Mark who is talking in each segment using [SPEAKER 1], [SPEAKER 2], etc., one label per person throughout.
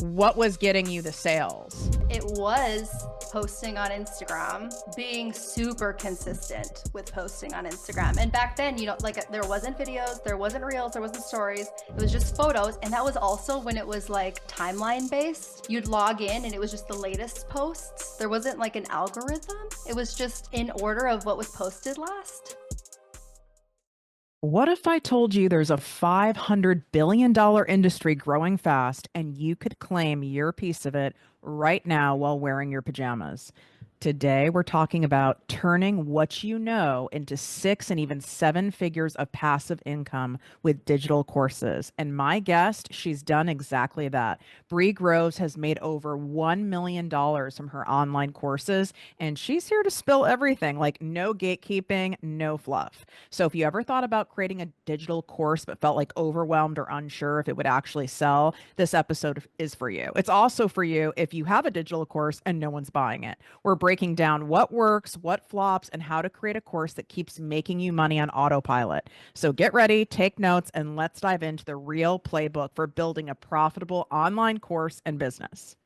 [SPEAKER 1] What was getting you the sales?
[SPEAKER 2] It was posting on Instagram, being super consistent with posting on Instagram. And back then, like there wasn't videos, there wasn't reels, there wasn't stories. It was just photos. And that was also when it was like timeline based. You'd log in and it was just the latest posts. There wasn't like an algorithm. It was just in order of what was posted last.
[SPEAKER 1] What if I told you there's a $500 billion industry growing fast and you could claim your piece of it right now while wearing your pajamas? Today, we're talking about turning what you know into 6 and even 7 figures of passive income with digital courses. And my guest, she's done exactly that. Brie Groves has made over $1 million from her online courses, and she's here to spill everything, like no gatekeeping, no fluff. So if you ever thought about creating a digital course but felt like overwhelmed or unsure if it would actually sell, this episode is for you. It's also for you if you have a digital course and no one's buying it. We're breaking down what works, what flops, and how to create a course that keeps making you money on autopilot. So get ready, take notes, and let's dive into the real playbook for building a profitable online course and business.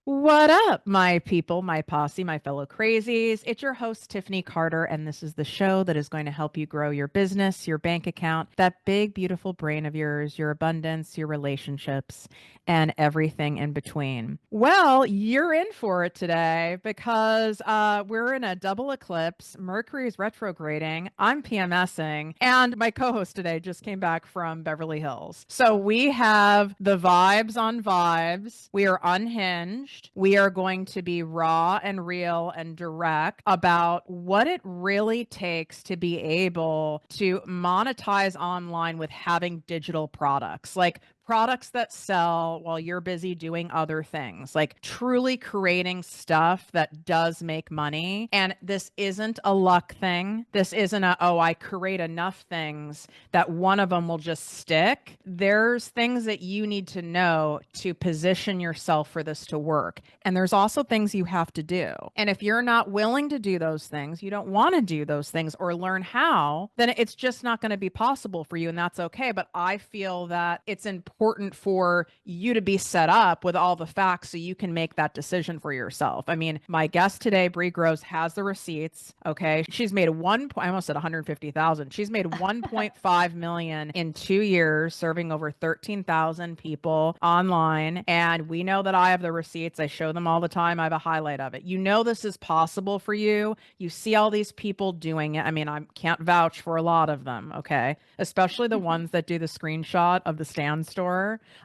[SPEAKER 1] What up, my people, my posse, my fellow crazies? It's your host, Tiffany Carter, and this is the show that is going to help you grow your business, your bank account, that big, beautiful brain of yours, your abundance, your relationships, and everything in between. Well, you're in for it today because we're in a double eclipse. Mercury is retrograding. I'm PMSing, and my co-host today just came back from Beverly Hills. So we have the vibes on vibes. We are unhinged. We are going to be raw and real and direct about what it really takes to be able to monetize online with having digital products. Like products that sell while you're busy doing other things, like truly creating stuff that does make money. And this isn't a luck thing. This isn't I create enough things that one of them will just stick. There's things that you need to know to position yourself for this to work. And there's also things you have to do. And if you're not willing to do those things, you don't want to do those things or learn how, then it's just not going to be possible for you. And that's okay. But I feel that it's important for you to be set up with all the facts so you can make that decision for yourself. I mean, my guest today, Brie Groves, has the receipts. Okay. She's made I almost said 150,000. She's made 1.5 million in 2 years, serving over 13,000 people online. And we know that I have the receipts. I show them all the time. I have a highlight of it. You know, this is possible for you. You see all these people doing it. I mean, I can't vouch for a lot of them. Okay. Especially the ones that do the screenshot of the stand store.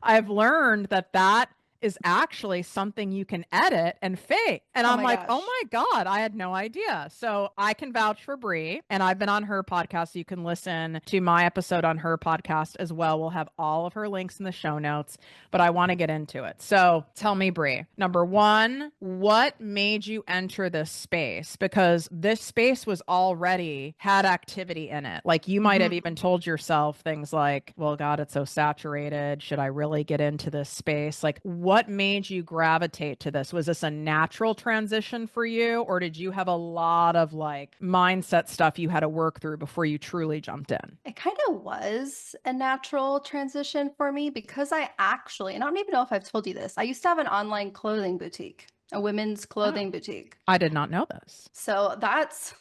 [SPEAKER 1] I've learned that is actually something you can edit and fake. And
[SPEAKER 2] Oh
[SPEAKER 1] I'm
[SPEAKER 2] my
[SPEAKER 1] like, oh
[SPEAKER 2] gosh.
[SPEAKER 1] my God, I had no idea. So I can vouch for Brie, and I've been on her podcast. So you can listen to my episode on her podcast as well. We'll have all of her links in the show notes, but I want to get into it. So tell me, Brie, number one, what made you enter this space? Because this space was already had activity in it. Like you might have even told yourself things like, well, God, it's so saturated. Should I really get into this space? Like, what made you gravitate to this? Was this a natural transition for you, or did you have a lot of like mindset stuff you had to work through before you truly jumped in?
[SPEAKER 2] It kind of was a natural transition for me because and I don't even know if I've told you this, I used to have an online clothing boutique, a women's
[SPEAKER 1] Oh,
[SPEAKER 2] clothing boutique.
[SPEAKER 1] I did not know this.
[SPEAKER 2] So that's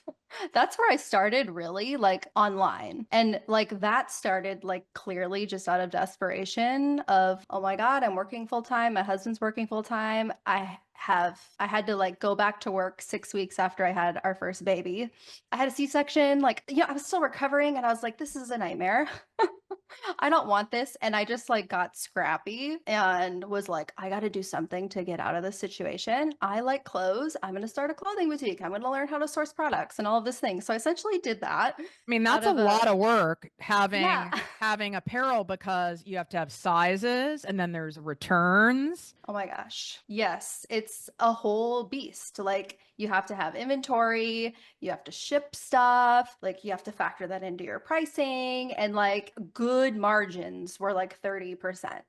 [SPEAKER 2] where I started really like online. And like that started like clearly just out of desperation of, oh my God, I'm working full time. My husband's working full time. I had to like go back to work 6 weeks after I had our first baby. I had a C-section, like, I was still recovering and I was like, this is a nightmare. I don't want this. And I just like got scrappy and was like, I got to do something to get out of this situation. I like clothes. I'm going to start a clothing boutique. I'm going to learn how to source products and all of this thing. So I essentially did that
[SPEAKER 1] I mean,
[SPEAKER 2] out
[SPEAKER 1] that's a
[SPEAKER 2] of
[SPEAKER 1] lot
[SPEAKER 2] a,
[SPEAKER 1] of work
[SPEAKER 2] yeah.
[SPEAKER 1] having apparel because you have to have sizes and then there's returns.
[SPEAKER 2] Oh my gosh. Yes, it's a whole beast. Like you have to have inventory, you have to ship stuff, like you have to factor that into your pricing, and like good margins were like 30%.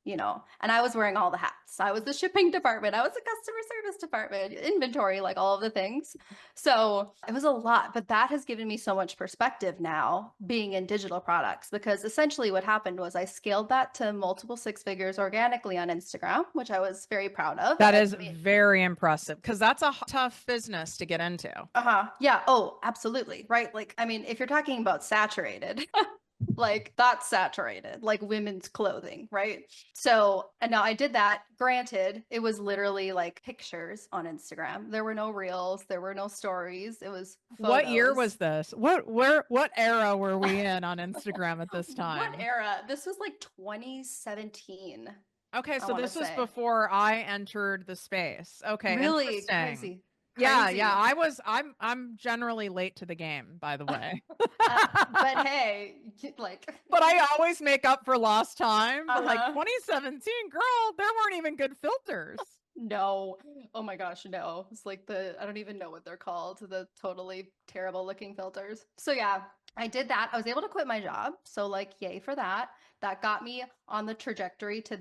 [SPEAKER 2] and I was wearing all the hats. I was the shipping department, I was the customer service department, inventory, like all of the things. So it was a lot, but that has given me so much perspective now being in digital products, because essentially what happened was I scaled that to multiple six figures organically on Instagram, which I was very proud of.
[SPEAKER 1] That is very impressive because that's a tough business to get into.
[SPEAKER 2] Yeah. Oh, absolutely. Right. Like, I mean, if you're talking about saturated, like that's saturated, like women's clothing, right? So, and now I did that. Granted, it was literally like pictures on Instagram. There were no reels, there were no stories. It was photos.
[SPEAKER 1] What year was this? What era were we in on Instagram at this time?
[SPEAKER 2] What era? This was like 2017.
[SPEAKER 1] Okay, so this was before I entered the space. Okay,
[SPEAKER 2] really
[SPEAKER 1] interesting.
[SPEAKER 2] crazy.
[SPEAKER 1] Yeah. I'm generally late to the game, by the way.
[SPEAKER 2] But hey, like
[SPEAKER 1] but I always make up for lost time. But like 2017, girl, there weren't even good filters.
[SPEAKER 2] No. Oh my gosh, no. It's like I don't even know what they're called, the totally terrible looking filters. So yeah, I did that. I was able to quit my job. So like, yay for that. That got me on the trajectory to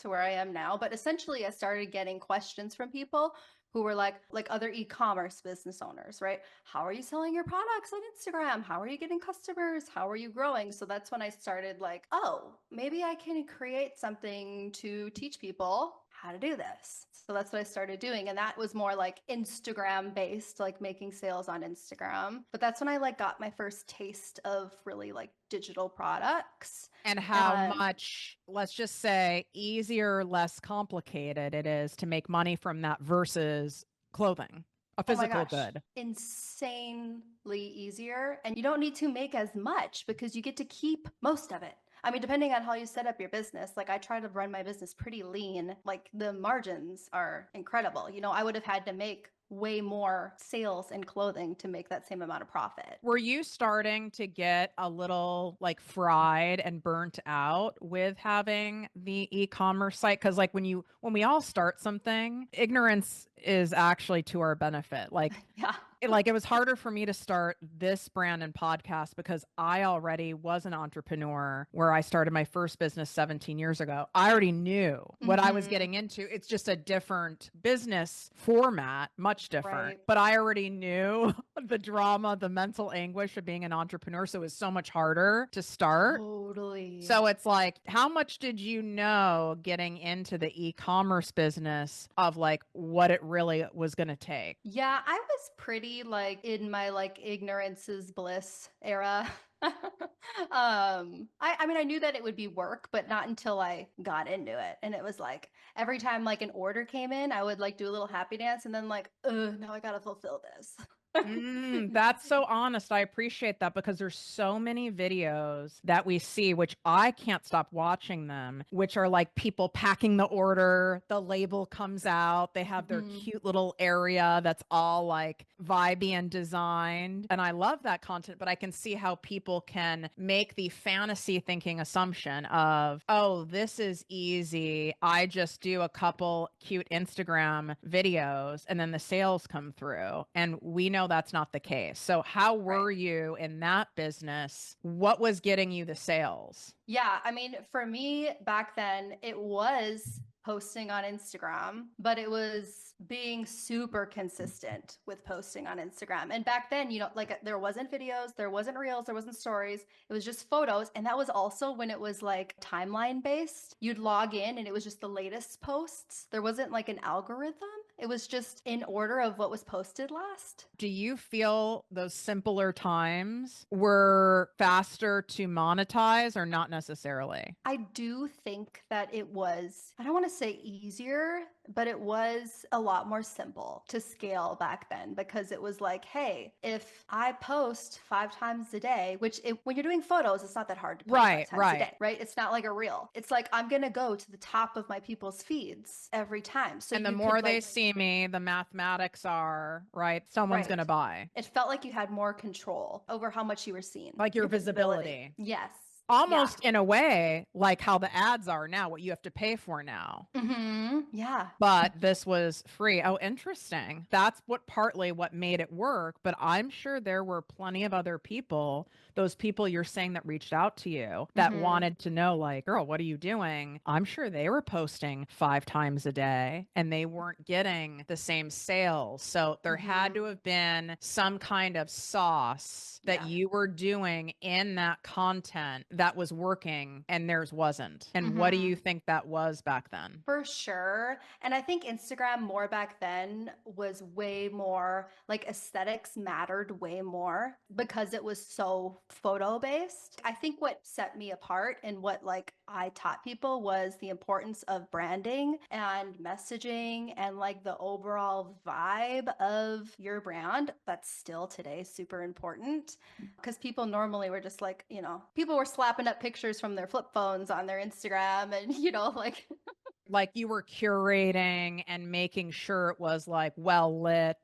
[SPEAKER 2] where I am now. But essentially I started getting questions from people who were like other e-commerce business owners, right? How are you selling your products on Instagram? How are you getting customers? How are you growing? So that's when I started like, oh, maybe I can create something to teach people how to do this. So that's what I started doing. And that was more like Instagram based, like making sales on Instagram. But that's when I like got my first taste of really like digital products.
[SPEAKER 1] And how much, let's just say, easier, less complicated it is to make money from that versus clothing, a physical good.
[SPEAKER 2] Insanely easier. And you don't need to make as much because you get to keep most of it. I mean, depending on how you set up your business, like I try to run my business pretty lean. Like the margins are incredible. I would have had to make way more sales in clothing to make that same amount of profit.
[SPEAKER 1] Were you starting to get a little like fried and burnt out with having the e-commerce site? Because like when we all start something, ignorance is actually to our benefit. Like
[SPEAKER 2] yeah.
[SPEAKER 1] It was harder for me to start this brand and podcast because I already was an entrepreneur where I started my first business 17 years ago. I already knew what I was getting into. It's just a different business format, much different. Right. But I already knew the drama, the mental anguish of being an entrepreneur. So it was so much harder to start.
[SPEAKER 2] Totally.
[SPEAKER 1] So it's like, how much did you know getting into the e-commerce business of like what it really was going to take?
[SPEAKER 2] Yeah, I was pretty like in my like ignorance is bliss era. I mean, I knew that it would be work, but not until I got into it. And it was like every time like an order came in, I would like do a little happy dance and then like, now I gotta fulfill this.
[SPEAKER 1] That's so honest. I appreciate that because there's so many videos that we see, which I can't stop watching them, which are like people packing the order, the label comes out, they have their cute little area that's all like vibey and designed. And I love that content, but I can see how people can make the fantasy thinking assumption of, oh, this is easy. I just do a couple cute Instagram videos and then the sales come through. And we know that's not the case. So how were you in that business? What was getting you the sales?
[SPEAKER 2] Yeah, I mean, for me back then, it was posting on Instagram, but it was being super consistent with posting on Instagram. And back then, like there wasn't videos, there wasn't reels, there wasn't stories. It was just photos. And that was also when it was like timeline based. You'd log in and it was just the latest posts. There wasn't like an algorithm. It was just in order of what was posted last.
[SPEAKER 1] Do you feel those simpler times were faster to monetize or not necessarily?
[SPEAKER 2] I do think that it was, I don't want to say easier, but it was a lot more simple to scale back then because it was like, hey, if I post 5 times a day, which when you're doing photos, it's not that hard to post 5 times a day, right? It's not like a reel. It's like I'm going to go to the top of my people's feeds every time. So
[SPEAKER 1] and the more they see me, the mathematics are, right? Someone's going to buy.
[SPEAKER 2] It felt like you had more control over how much you were seen.
[SPEAKER 1] Like your visibility.
[SPEAKER 2] Yes. Yeah.
[SPEAKER 1] almost in a way like how the ads are now, what you have to pay for now.
[SPEAKER 2] Yeah.
[SPEAKER 1] But this was free. Oh, interesting. That's what partly what made it work. But I'm sure there were plenty of other people, those people you're saying that reached out to you that
[SPEAKER 2] hmm
[SPEAKER 1] wanted to know, like, girl, what are you doing? I'm sure they were posting 5 times a day and they weren't getting the same sales. So there had to
[SPEAKER 2] hmm
[SPEAKER 1] have been some kind of sauce that
[SPEAKER 2] Yeah.
[SPEAKER 1] you were doing in that content that was working and theirs wasn't. And what do you
[SPEAKER 2] hmm
[SPEAKER 1] think that was back then?
[SPEAKER 2] For sure. And I think Instagram more back then was way more like aesthetics mattered way more because it was so photo based. I think what set me apart and what like I taught people was the importance of branding and messaging and like the overall vibe of your brand. That's still today super important because people normally were just like, people were slapping up pictures from their flip phones on their Instagram and, like,
[SPEAKER 1] Like you were curating and making sure it was like well lit.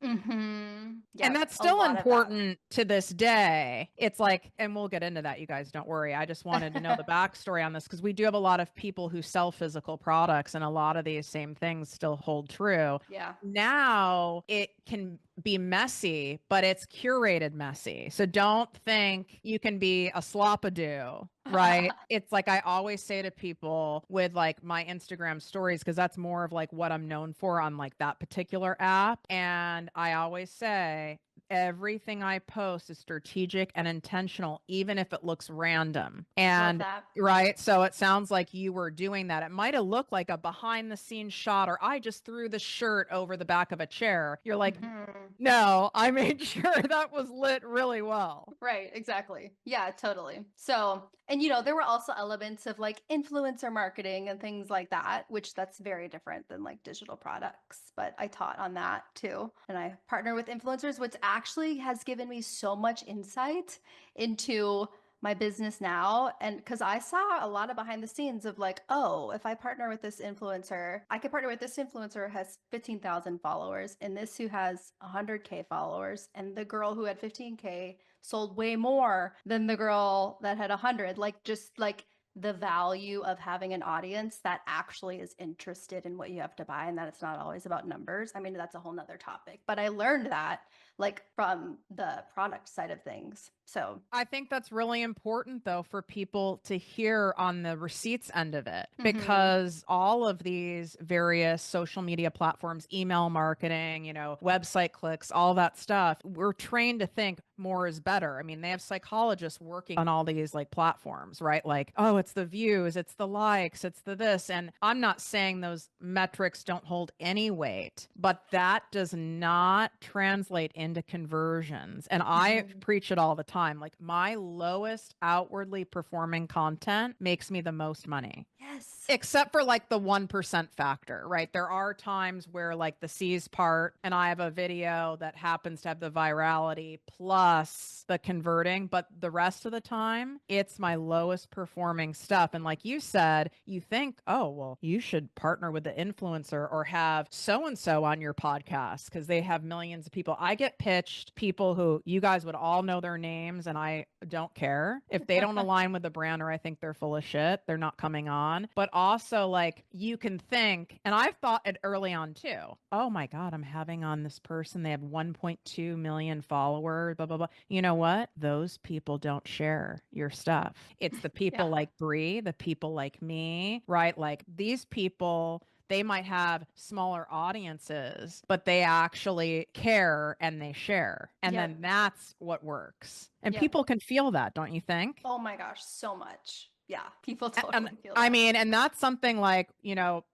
[SPEAKER 1] And
[SPEAKER 2] Yep,
[SPEAKER 1] that's
[SPEAKER 2] a
[SPEAKER 1] still
[SPEAKER 2] lot of that.
[SPEAKER 1] important to this day. It's like, and we'll get into that, you guys, don't worry. I just wanted to know the backstory on this because we do have a lot of people who sell physical products, and a lot of these same things still hold true.
[SPEAKER 2] Yeah.
[SPEAKER 1] Now it can be messy, but it's curated messy. So don't think you can be a slopadoo, right? It's like I always say to people with like my Instagram stories, because that's more of like what I'm known for on like that particular app. And I always say, everything I post is strategic and intentional, even if it looks random.
[SPEAKER 2] Love
[SPEAKER 1] And
[SPEAKER 2] that.
[SPEAKER 1] right. So it sounds like you were doing that. It might have looked like a behind the scenes shot, or I just threw the shirt over the back of a chair. You're like,
[SPEAKER 2] Mhm.
[SPEAKER 1] no, I made sure that was lit really well.
[SPEAKER 2] Right, exactly. Yeah, totally. So, and there were also elements of like influencer marketing and things like that, which that's very different than like digital products. But I taught on that too. And I partner with influencers, which actually has given me so much insight into my business now. And because I saw a lot of behind the scenes of like, oh, if I partner with this influencer, I could partner with this influencer who has 15,000 followers and this who has 100K followers. And the girl who had 15K sold way more than the girl that had 100. Like, just like the value of having an audience that actually is interested in what you have to buy and that it's not always about numbers. I mean, that's a whole nother topic, but I learned that like from the product side of things. So,
[SPEAKER 1] I think that's really important, though, for people to hear on the receipts end of it,
[SPEAKER 2] mhm.
[SPEAKER 1] because all of these various social media platforms, email marketing, website clicks, all that stuff, we're trained to think more is better. I mean, they have psychologists working on all these like platforms, right? Like, oh, it's the views, it's the likes, it's the this. And I'm not saying those metrics don't hold any weight, but that does not translate into conversions. And I
[SPEAKER 2] Mhm.
[SPEAKER 1] preach it all the time. Like, my lowest outwardly performing content makes me the most money,
[SPEAKER 2] Yes.
[SPEAKER 1] except for like the 1% factor, right? There are times where like the C's part and I have a video that happens to have the virality plus the converting, but the rest of the time it's my lowest performing stuff. And like you said, you think, oh, well, you should partner with the influencer or have so and so on your podcast because they have millions of people. I get pitched people who you guys would all know their names, and I don't care. If they don't align with the brand or I think they're full of shit, they're not coming on. But also, like, you can think, and I've thought it early on too. Oh my God, I'm having on this person. They have 1.2 million followers, blah, blah, blah. You know what? Those people don't share your stuff. It's the people
[SPEAKER 2] Yeah.
[SPEAKER 1] like Brie, the people like me, right? Like these people, they might have smaller audiences, but they actually care and they share. And then
[SPEAKER 2] Yep.
[SPEAKER 1] that's what works. And
[SPEAKER 2] Yep.
[SPEAKER 1] people can feel that, don't you think?
[SPEAKER 2] Oh my gosh, so much. Yeah, people
[SPEAKER 1] And
[SPEAKER 2] totally feel
[SPEAKER 1] I
[SPEAKER 2] that.
[SPEAKER 1] mean, and that's something like,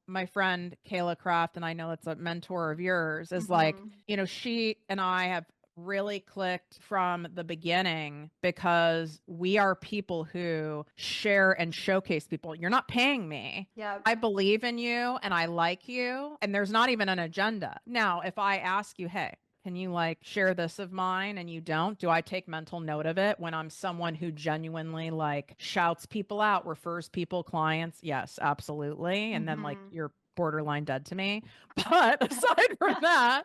[SPEAKER 1] my friend Kayla Kraft, and I know that's a mentor of yours, is like,
[SPEAKER 2] Mhm.
[SPEAKER 1] she and I have really clicked from the beginning because we are people who share and showcase people. You're not paying me.
[SPEAKER 2] Yep.
[SPEAKER 1] I believe in you and I like you, and there's not even an agenda. Now, if I ask you, hey, Can you like share this of mine and you don't? Do I take mental note of it when I'm someone who genuinely like shouts people out, refers people, clients? Yes, absolutely. And then like
[SPEAKER 2] Mm-hmm.
[SPEAKER 1] you're borderline dead to me. But aside from that,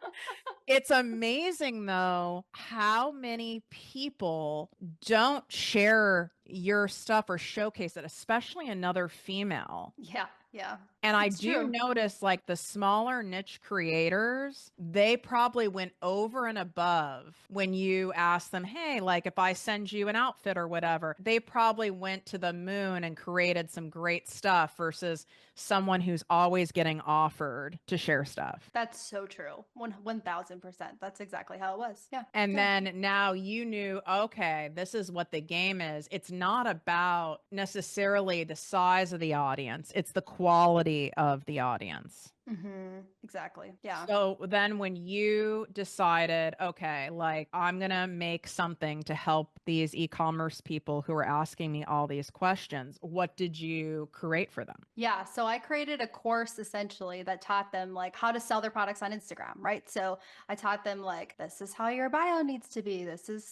[SPEAKER 1] it's amazing though how many people don't share your stuff or showcase it, especially another female.
[SPEAKER 2] Yeah, yeah.
[SPEAKER 1] And I
[SPEAKER 2] It's
[SPEAKER 1] do
[SPEAKER 2] true.
[SPEAKER 1] notice like the smaller niche creators, they probably went over and above when you ask them, hey, like if I send you an outfit or whatever, they probably went to the moon and created some great stuff versus someone who's always getting offered to share stuff.
[SPEAKER 2] That's so true. 1000%. That's exactly how it was. Yeah.
[SPEAKER 1] And
[SPEAKER 2] Yeah.
[SPEAKER 1] then now you knew, okay, this is what the game is. It's not about necessarily the size of the audience, it's the quality of the audience.
[SPEAKER 2] Mm-hmm. Exactly. Yeah.
[SPEAKER 1] So then when you decided, okay, like I'm going to make something to help these e-commerce people who are asking me all these questions, what did you create for them?
[SPEAKER 2] Yeah, so I created a course essentially that taught them like how to sell their products on Instagram, right? So I taught them like this is how your bio needs to be. This is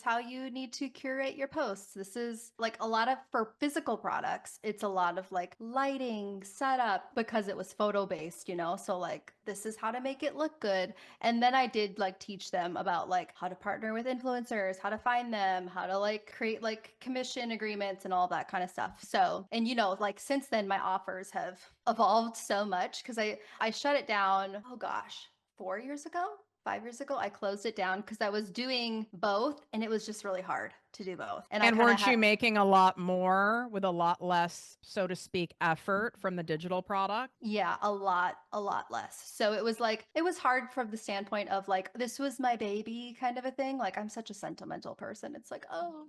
[SPEAKER 2] how you need to curate your posts. This is like a lot of for physical products, it's a lot of like lighting, setup because it was photo based, you know? So like this is how to make it look good. And then I did like teach them about like how to partner with influencers, how to find them, how to like create like commission agreements and all that kind of stuff. So, and you know, like since then my offers have evolved so much because I shut it down, oh gosh, 4 years ago. 5 years ago, I closed it down because I was doing both and it was just really hard to do both. And I
[SPEAKER 1] And
[SPEAKER 2] kind of
[SPEAKER 1] weren't
[SPEAKER 2] had,
[SPEAKER 1] you making a lot more with a lot less, so to speak, effort from the digital product?
[SPEAKER 2] yeah, a lot less. So it was like, it was hard from the standpoint of like, this was my baby kind of a thing. Like, I'm such a sentimental person. It's like, oh,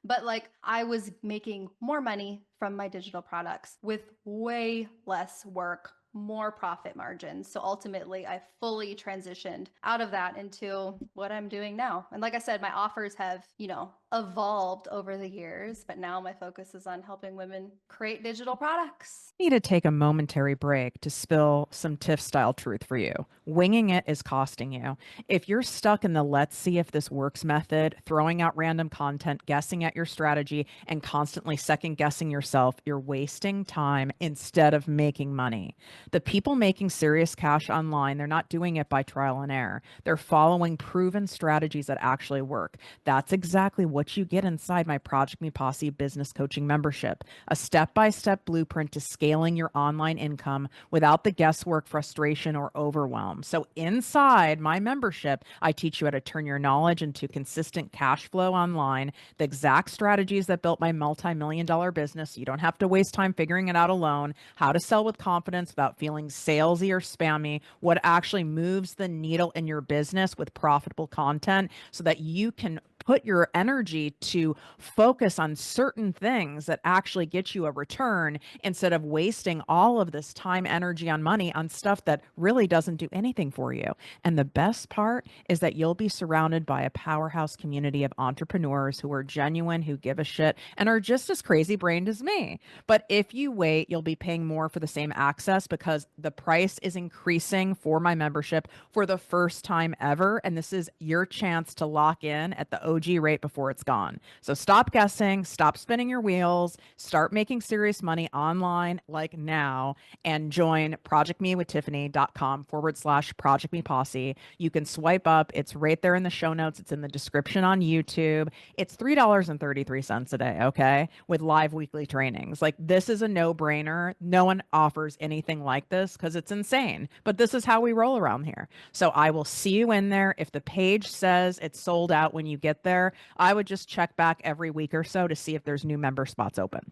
[SPEAKER 2] but like, I was making more money from my digital products with way less work, more profit margins. So ultimately, I fully transitioned out of that into what I'm doing now. And like I said, my offers have, you know, evolved over the years, but now my focus is on helping women create digital products.
[SPEAKER 1] Need to take a momentary break to spill some TIFF style truth for you. Winging it is costing you. If you're stuck in the let's see if this works method, throwing out random content, guessing at your strategy, and constantly second guessing yourself, you're wasting time instead of making money. The people making serious cash online, they're not doing it by trial and error. They're following proven strategies that actually work. That's exactly what you get inside my Project Me Posse business coaching membership, a step-by-step blueprint to scaling your online income without the guesswork, frustration, or overwhelm. So inside my membership, I teach you how to turn your knowledge into consistent cash flow online, the exact strategies that built my multi-million dollar business. So you don't have to waste time figuring it out alone, how to sell with confidence without feeling salesy or spammy, what actually moves the needle in your business with profitable content so that you can put your energy to focus on certain things that actually get you a return instead of wasting all of this time, energy, on money on stuff that really doesn't do anything for you. And the best part is that you'll be surrounded by a powerhouse community of entrepreneurs who are genuine, who give a shit, and are just as crazy brained as me. But if you wait, you'll be paying more for the same access because the price is increasing for my membership for the first time ever. And this is your chance to lock in at the OG rate before it's gone. So stop guessing, stop spinning your wheels, start making serious money online like now, and join projectmewithtiffany.com/Project Me Posse. You can swipe up. It's right there in the show notes. It's in the description on YouTube. It's $3.33 a day, okay? With live weekly trainings. Like this is a no-brainer. No one offers anything like this because it's insane. But this is how we roll around here. So I will see you in there. If the page says it's sold out when you get there, I would just check back every week or so to see if there's new member spots open.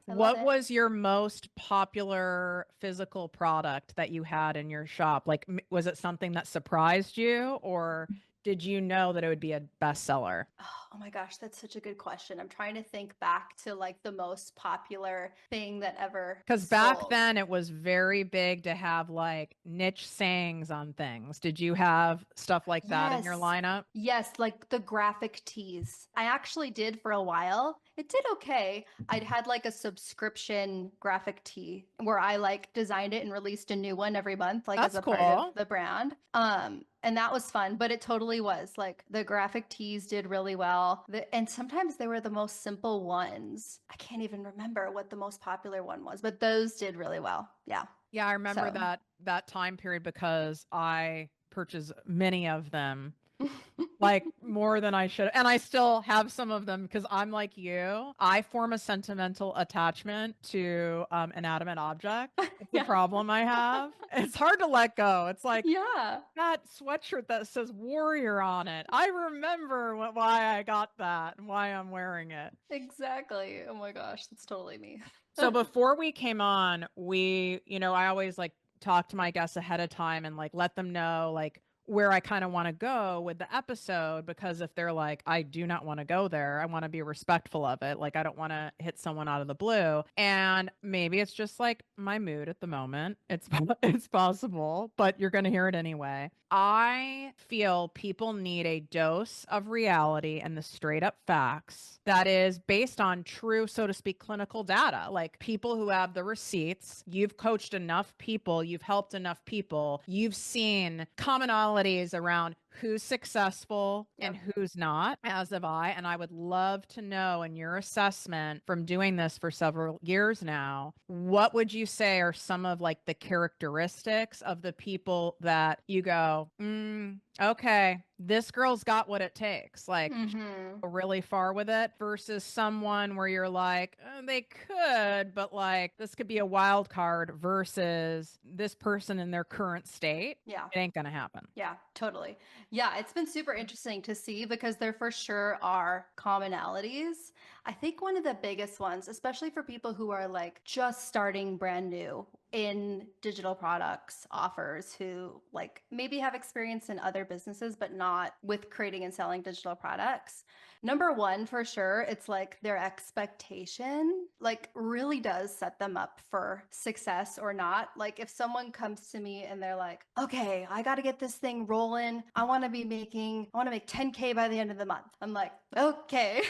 [SPEAKER 2] I love
[SPEAKER 1] What
[SPEAKER 2] it.
[SPEAKER 1] was your most popular physical product that you had in your shop? Like, was it something that surprised you, or did you know that it would be a bestseller?
[SPEAKER 2] Oh my gosh, that's such a good question. I'm trying to think back to like the most popular thing that ever
[SPEAKER 1] Because back
[SPEAKER 2] sold.
[SPEAKER 1] then it was very big to have like niche sayings on things. Did you have stuff like that in your
[SPEAKER 2] Yes.
[SPEAKER 1] lineup?
[SPEAKER 2] Yes, like the graphic tees. I actually did for a while. It did okay. I'd had like a subscription graphic tee where I like designed it and released a new one every month, like as
[SPEAKER 1] That's
[SPEAKER 2] a part of
[SPEAKER 1] cool.
[SPEAKER 2] the brand. And that was fun, but it totally was like the graphic tees did really well. And sometimes they were the most simple ones. I can't even remember what the most popular one was, but those did really well. Yeah.
[SPEAKER 1] Yeah, I remember
[SPEAKER 2] So,
[SPEAKER 1] that time period because I purchased many of them, like more than I should. And I still have some of them because I'm like you. I form a sentimental attachment to inanimate object. It's a
[SPEAKER 2] yeah.
[SPEAKER 1] problem I have. It's hard to let go. It's like
[SPEAKER 2] Yeah.
[SPEAKER 1] that sweatshirt that says warrior on it. I remember why I got that and why I'm wearing it.
[SPEAKER 2] Exactly. Oh my gosh, that's totally me.
[SPEAKER 1] So before we came on, I always like talk to my guests ahead of time and like let them know like where I kind of want to go with the episode because if they're like, I do not want to go there, I want to be respectful of it. Like I don't want to hit someone out of the blue. And maybe it's just like my mood at the moment. It's possible, but you're going to hear it anyway. I feel people need a dose of reality and the straight up facts that is based on true, so to speak, clinical data. Like people who have the receipts, you've coached enough people, you've helped enough people, you've seen commonalities around who's successful and
[SPEAKER 2] Yep.
[SPEAKER 1] who's not, as have I. And I would love to know in your assessment from doing this for several years now, what would you say are some of like the characteristics of the people that you go, okay, this girl's got what it takes. Like
[SPEAKER 2] Mm-hmm.
[SPEAKER 1] really far with it versus someone where you're like, they could, but like this could be a wild card versus this person in their current state.
[SPEAKER 2] Yeah.
[SPEAKER 1] It ain't going to happen.
[SPEAKER 2] Yeah, totally. Yeah, it's been super interesting to see because there for sure are commonalities. I think one of the biggest ones, especially for people who are like just starting brand new in digital products offers who like maybe have experience in other businesses but not with creating and selling digital products. Number one, for sure, it's like their expectation like really does set them up for success or not. Like if someone comes to me and they're like, okay, I got to get this thing rolling. I want to make 10K by the end of the month. I'm like, okay.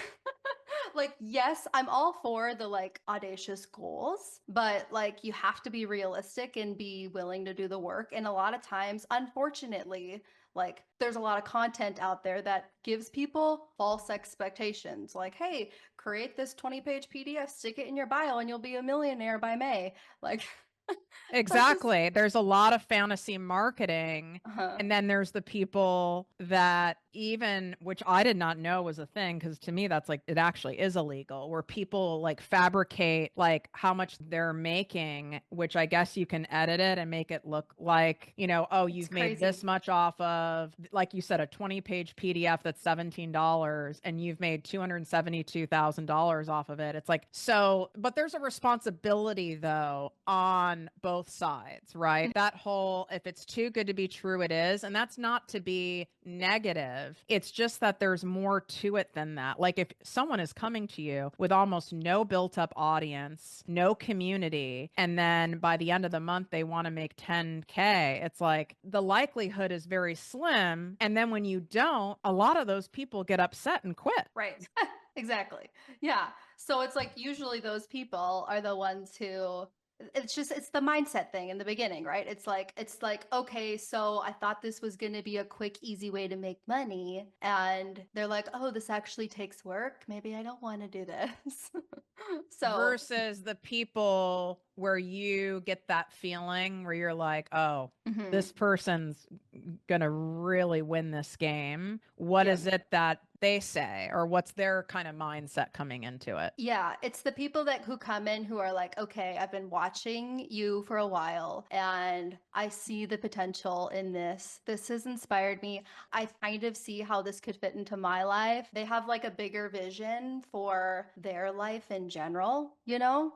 [SPEAKER 2] Like, yes, I'm all for the like audacious goals, but like you have to be realistic and be willing to do the work. And a lot of times, unfortunately, like there's a lot of content out there that gives people false expectations. Like, hey, create this 20-page PDF, stick it in your bio, and you'll be a millionaire by May. Like, that's just,
[SPEAKER 1] Exactly. There's a lot of fantasy marketing.
[SPEAKER 2] uh-huh.
[SPEAKER 1] And then there's the people that even, which I did not know was a thing, because to me, that's like, it actually is illegal, where people like fabricate like how much they're making, which I guess you can edit it and make it look like, oh,
[SPEAKER 2] It's
[SPEAKER 1] you've made
[SPEAKER 2] crazy.
[SPEAKER 1] this much off of, like you said, a 20-page PDF that's $17 and you've made $272,000 off of it. It's like, so, but there's a responsibility though on both sides, right? That whole, if it's too good to be true, it is. And that's not to be negative. It's just that there's more to it than that. Like if someone is coming to you with almost no built up audience, no community, and then by the end of the month, they want to make 10K, it's like the likelihood is very slim. And then when you don't, a lot of those people get upset and quit.
[SPEAKER 2] Right. Exactly. Yeah. So it's like usually those people are the ones who it's the mindset thing in the beginning, right? It's like okay, so I thought this was going to be a quick easy way to make money and they're like, "Oh, this actually takes work. Maybe I don't want to do this." So,
[SPEAKER 1] Versus the people where you get that feeling where you're like, oh,
[SPEAKER 2] mhm.
[SPEAKER 1] this person's gonna really win this game. What
[SPEAKER 2] Yeah.
[SPEAKER 1] is it that they say, or what's their kind of mindset coming into it?
[SPEAKER 2] Yeah, it's the people that who come in who are like, okay, I've been watching you for a while and I see the potential in this. This has inspired me. I kind of see how this could fit into my life. They have like a bigger vision for their life in general,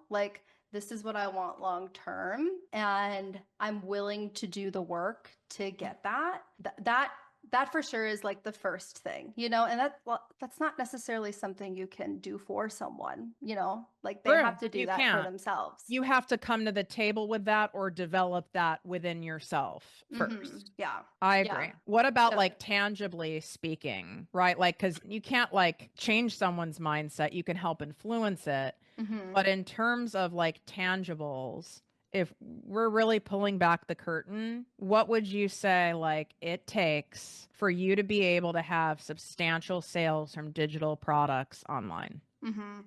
[SPEAKER 2] Like this is what I want long term and I'm willing to do the work to get that. That that for sure is like the first thing, you know, and that's not necessarily something you can do for someone, you know, like they have
[SPEAKER 1] True.
[SPEAKER 2] to do
[SPEAKER 1] You
[SPEAKER 2] that for
[SPEAKER 1] can't.
[SPEAKER 2] themselves.
[SPEAKER 1] You have to come to the table with that or develop that within yourself first.
[SPEAKER 2] Yeah.
[SPEAKER 1] I
[SPEAKER 2] Yeah.
[SPEAKER 1] agree. What about
[SPEAKER 2] Yep.
[SPEAKER 1] like tangibly speaking, right? Like, because you can't like change someone's mindset, you can help influence it.
[SPEAKER 2] hmm
[SPEAKER 1] But in terms of like tangibles, if we're really pulling back the curtain, what would you say like it takes for you to be able to have substantial sales from digital products online?
[SPEAKER 2] hmm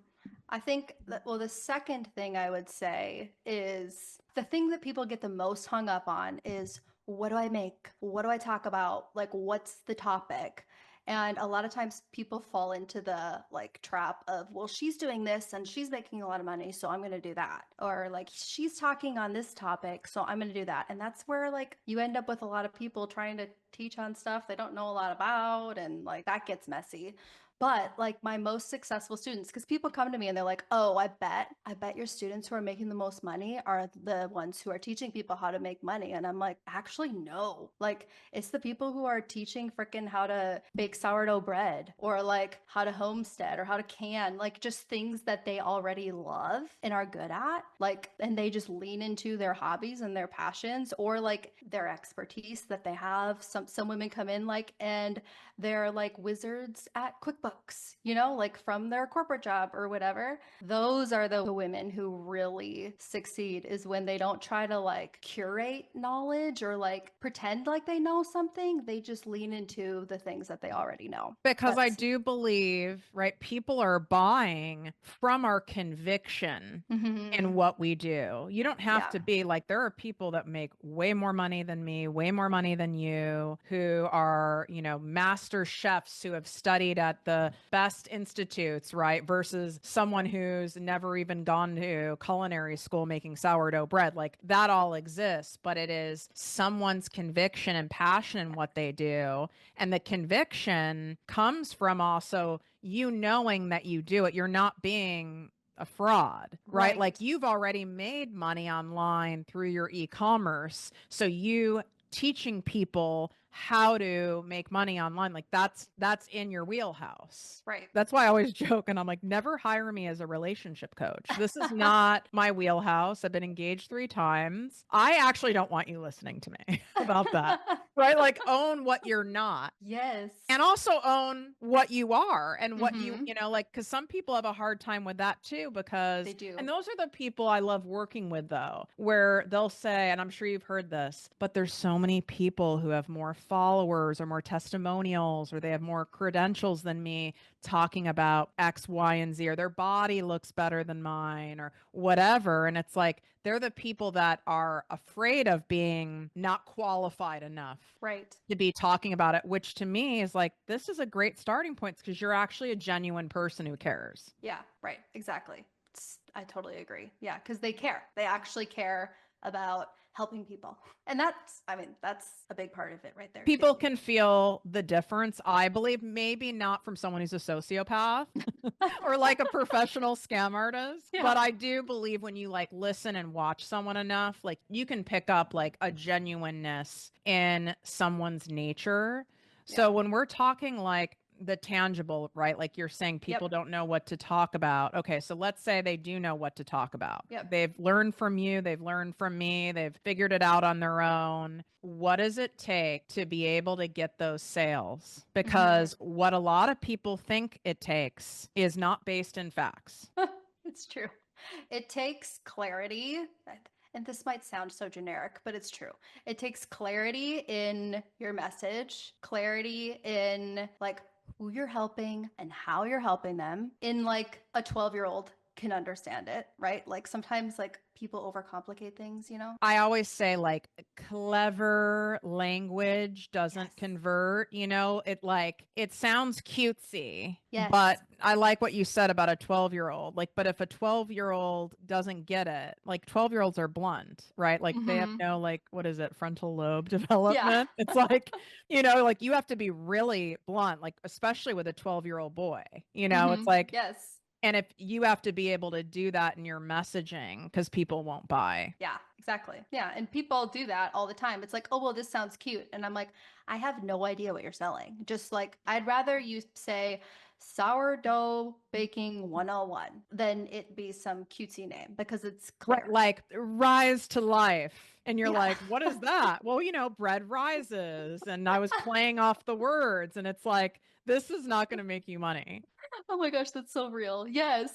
[SPEAKER 2] I think that, well, the second thing I would say is the thing that people get the most hung up on is what do I make? What do I talk about? Like, what's the topic? And a lot of times people fall into the like trap of, well, she's doing this and she's making a lot of money, so I'm going to do that. Or like, she's talking on this topic, so I'm going to do that. And that's where like you end up with a lot of people trying to teach on stuff they don't know a lot about. And like that gets messy. But like my most successful students, because people come to me and they're like, oh, I bet your students who are making the most money are the ones who are teaching people how to make money. And I'm like, actually, no. Like, it's the people who are teaching freaking how to bake sourdough bread or like how to homestead or how to can, like just things that they already love and are good at. Like, and they just lean into their hobbies and their passions or like their expertise that they have. Some women come in like and they're like wizards at QuickBooks, you know, like from their corporate job or whatever. Those are the women who really succeed is when they don't try to like curate knowledge or like pretend like they know something. They just lean into the things that they already know.
[SPEAKER 1] Because I
[SPEAKER 2] That's
[SPEAKER 1] do believe, right, people are buying from our conviction in
[SPEAKER 2] hmm
[SPEAKER 1] what we do. You don't have
[SPEAKER 2] yeah.
[SPEAKER 1] to be like, there are people that make way more money than me, way more money than you, who are, you know, master chefs who have studied at the best institutes, right? Versus someone who's never even gone to culinary school making sourdough bread. Like that all exists, but it is someone's conviction and passion in what they do. And the conviction comes from also you knowing that you do it. You're not being a fraud, right? Like
[SPEAKER 2] Right.
[SPEAKER 1] you've already made money online through your e-commerce. So you teaching people how to make money online, like that's in your wheelhouse.
[SPEAKER 2] Right.
[SPEAKER 1] That's why I always joke and I'm like, never hire me as a relationship coach. This is not my wheelhouse. I've been engaged 3 times. I actually don't want you listening to me about that. Right? Like own what you're not
[SPEAKER 2] Yes.
[SPEAKER 1] and also own what you are and what you
[SPEAKER 2] hmm
[SPEAKER 1] know, like, because some people have a hard time with that too,
[SPEAKER 2] They
[SPEAKER 1] because, and
[SPEAKER 2] do.
[SPEAKER 1] those are the people I love working with, though, where they'll say, and I'm sure you've heard this, but there's so many people who have more followers or more testimonials or they have more credentials than me talking about X, Y, and Z, or their body looks better than mine or whatever. And it's like, they're the people that are afraid of being not qualified enough
[SPEAKER 2] Right.
[SPEAKER 1] to be talking about it, which to me is like, this is a great starting point because you're actually a genuine person who cares.
[SPEAKER 2] Yeah, right. Exactly. I totally agree. Yeah, because they care. They actually care about helping people. And that's, I mean, that's a big part of it right there,
[SPEAKER 1] People
[SPEAKER 2] too.
[SPEAKER 1] can feel the difference, I believe, maybe not from someone who's a sociopath or like a professional scam artist, but
[SPEAKER 2] Yeah.
[SPEAKER 1] I do believe when you like listen and watch someone enough, like you can pick up like a genuineness in someone's nature. So
[SPEAKER 2] Yeah.
[SPEAKER 1] when we're talking like the tangible, right? Like you're saying people
[SPEAKER 2] Yep.
[SPEAKER 1] don't know what to talk about. Okay, so let's say they do know what to talk about.
[SPEAKER 2] Yep.
[SPEAKER 1] They've learned from you, they've learned from me, they've figured it out on their own. What does it take to be able to get those sales?
[SPEAKER 2] hmm
[SPEAKER 1] Because what a lot of people think it takes is not based in facts.
[SPEAKER 2] It's true. It takes clarity. And this might sound so generic, but it's true. It takes clarity in your message, clarity in like who you're helping and how you're helping them. In like a 12-year-old can understand it, right? Like sometimes like people overcomplicate things, you know?
[SPEAKER 1] I always say like clever language doesn't
[SPEAKER 2] Yes.
[SPEAKER 1] convert, you know, it like it sounds cutesy, but
[SPEAKER 2] Yes.
[SPEAKER 1] I like what you said about a 12-year-old. Like, but if a 12-year-old doesn't get it, like 12-year-olds are blunt, right? Like they have
[SPEAKER 2] hmm
[SPEAKER 1] no like what is it, frontal lobe
[SPEAKER 2] Yeah.
[SPEAKER 1] development. It's like, you know, like you have to be really blunt, like especially with a 12-year-old boy. You know, it's like
[SPEAKER 2] Yes.
[SPEAKER 1] And if you have to be able to do that in your messaging because people won't buy.
[SPEAKER 2] Yeah, exactly. Yeah. And people do that all the time. It's like, oh, well, this sounds cute. And I'm like, I have no idea what you're selling. Just like, I'd rather you say sourdough baking 101 than it be some cutesy name because it's
[SPEAKER 1] Right,
[SPEAKER 2] clear.
[SPEAKER 1] like rise to life. And you're
[SPEAKER 2] Yeah.
[SPEAKER 1] like, what is that? Well, bread rises. And I was playing off the words. And it's like, this is not going to make you money.
[SPEAKER 2] Oh my gosh, that's so real. Yes.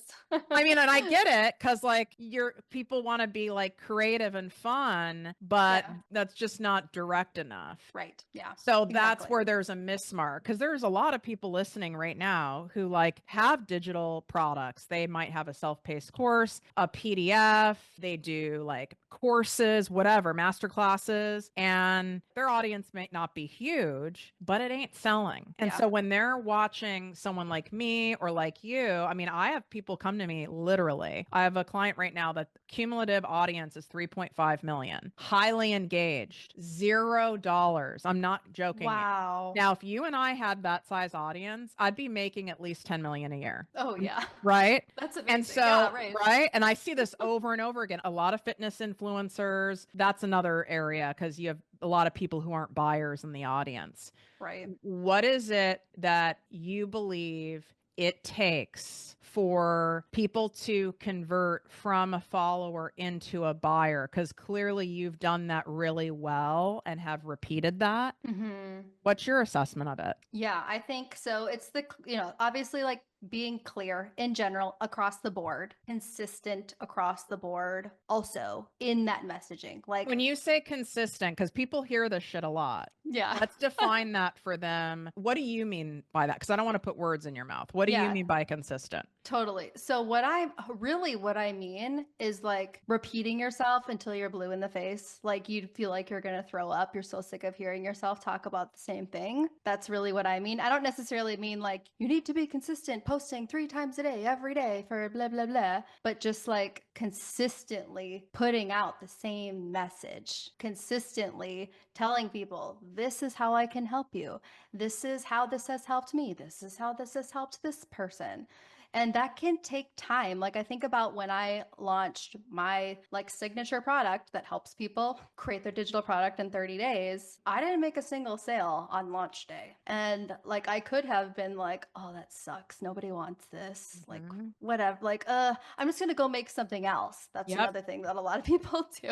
[SPEAKER 1] I mean, and I get it because like your people want to be like creative and fun, but
[SPEAKER 2] Yeah.
[SPEAKER 1] that's just not direct enough.
[SPEAKER 2] Right. Yeah.
[SPEAKER 1] So that's
[SPEAKER 2] Exactly.
[SPEAKER 1] where there's a mismark because there's a lot of people listening right now who like have digital products. They might have a self-paced course, a PDF, they do like courses, whatever, master classes, and their audience may not be huge, but it ain't selling. And
[SPEAKER 2] Yeah.
[SPEAKER 1] so when they're watching someone like me or like you, I mean, I have people come to me literally. I have a client right now that cumulative audience is 3.5 million, highly engaged, $0. I'm not joking you.
[SPEAKER 2] Wow.
[SPEAKER 1] Now, if you and I had that size audience, I'd be making at least 10 million a year.
[SPEAKER 2] Oh, yeah.
[SPEAKER 1] Right.
[SPEAKER 2] That's
[SPEAKER 1] And
[SPEAKER 2] amazing. Yeah.
[SPEAKER 1] so,
[SPEAKER 2] Right.
[SPEAKER 1] right. And I see this over and over again. A lot of fitness influencers. That's another area because you have a lot of people who aren't buyers in the audience.
[SPEAKER 2] Right.
[SPEAKER 1] What is it that you believe it takes for people to convert from a follower into a buyer? Because clearly you've done that really well and have repeated that.
[SPEAKER 2] Hmm.
[SPEAKER 1] What's your assessment of it?
[SPEAKER 2] Yeah, I think so. It's obviously like being clear in general across the board, consistent across the board, also in that messaging.
[SPEAKER 1] When
[SPEAKER 2] Like,
[SPEAKER 1] you say consistent, because people hear this shit a lot,
[SPEAKER 2] yeah.
[SPEAKER 1] let's define that for them. What do you mean by that? Because I don't want to put words in your mouth. What do you
[SPEAKER 2] Yeah,
[SPEAKER 1] mean by consistent?
[SPEAKER 2] totally. So what I mean is like repeating yourself until you're blue in the face. Like you feel like you're going to throw up. You're so sick of hearing yourself talk about the same thing. That's really what I mean. I don't necessarily mean like you need to be consistent posting 3 times a day every day for blah blah blah, but just like consistently putting out the same message, consistently telling people this is how I can help you. This is how this has helped me. This is how this has helped this person. And that can take time. Like I think about when I launched my like signature product that helps people create their digital product in 30 days. I didn't make a single sale on launch day. And like I could have been like, "Oh, that sucks. Nobody wants this." Like
[SPEAKER 1] Mhm.
[SPEAKER 2] whatever. Like, I'm just going to go make something else. That's
[SPEAKER 1] Yep.
[SPEAKER 2] another thing that a lot of people do.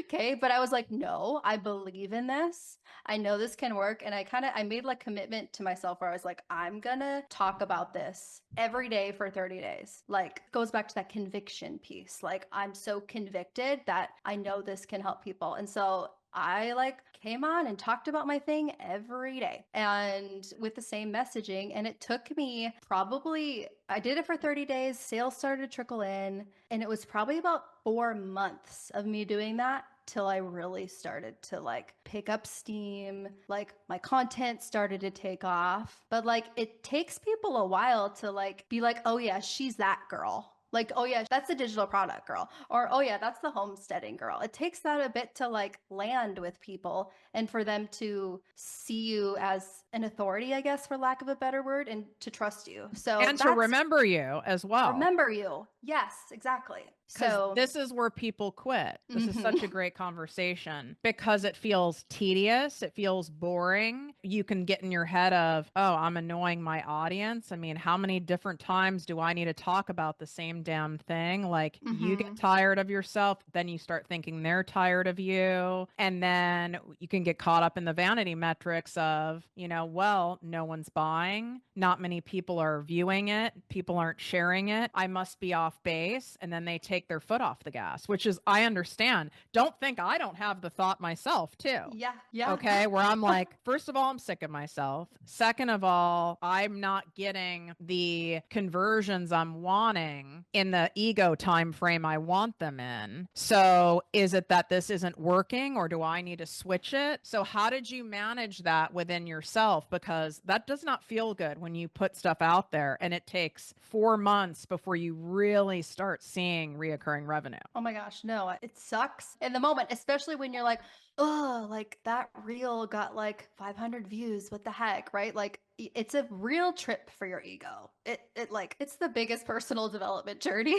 [SPEAKER 2] Okay, but I was like, "No, I believe in this. I know this can work." And I made like commitment to myself where I was like, I'm gonna talk about this every day for 30 days. Like goes back to that conviction piece. Like I'm so convicted that I know this can help people. And so I like came on and talked about my thing every day and with the same messaging. And it took me probably, I did it for 30 days. Sales started to trickle in. And it was probably about 4 months of me doing that till I really started to like pick up steam. Like my content started to take off. But like it takes people a while to like be like, oh yeah, she's that girl. Like, oh yeah, that's the digital product girl. Or, oh yeah, that's the homesteading girl. It takes that a bit to like land with people and for them to see you as an authority, I guess, for lack of a better word, and to trust you. So
[SPEAKER 1] And to
[SPEAKER 2] that's
[SPEAKER 1] remember you as well.
[SPEAKER 2] remember you. Yes, exactly.
[SPEAKER 1] Because
[SPEAKER 2] So,
[SPEAKER 1] this is where people quit. This is such a
[SPEAKER 2] mhm.
[SPEAKER 1] great conversation because it feels tedious. It feels boring. You can get in your head of, oh, I'm annoying my audience. I mean, how many different times do I need to talk about the same damn thing? Like, you get
[SPEAKER 2] Mhm.
[SPEAKER 1] tired of yourself, then you start thinking they're tired of you. And then you can get caught up in the vanity metrics of, well, no one's buying. Not many people are viewing it. People aren't sharing it. I must be off base. And then they take their foot off the gas, which is, I understand. Don't think I don't have the thought myself, too.
[SPEAKER 2] Yeah, yeah.
[SPEAKER 1] Okay. Where I'm like, first of all, I'm sick of myself. Second of all, I'm not getting the conversions I'm wanting in the ego time frame I want them in. So is it that this isn't working or do I need to switch it? So how did you manage that within yourself? Because that does not feel good when you put stuff out there and it takes 4 months before you really really start seeing reoccurring revenue.
[SPEAKER 2] Oh my gosh, no, it sucks in the moment, especially when you're like, oh, like that reel got like 500 views. What the heck, right? Like it's a real trip for your ego. It like it's the biggest personal development journey.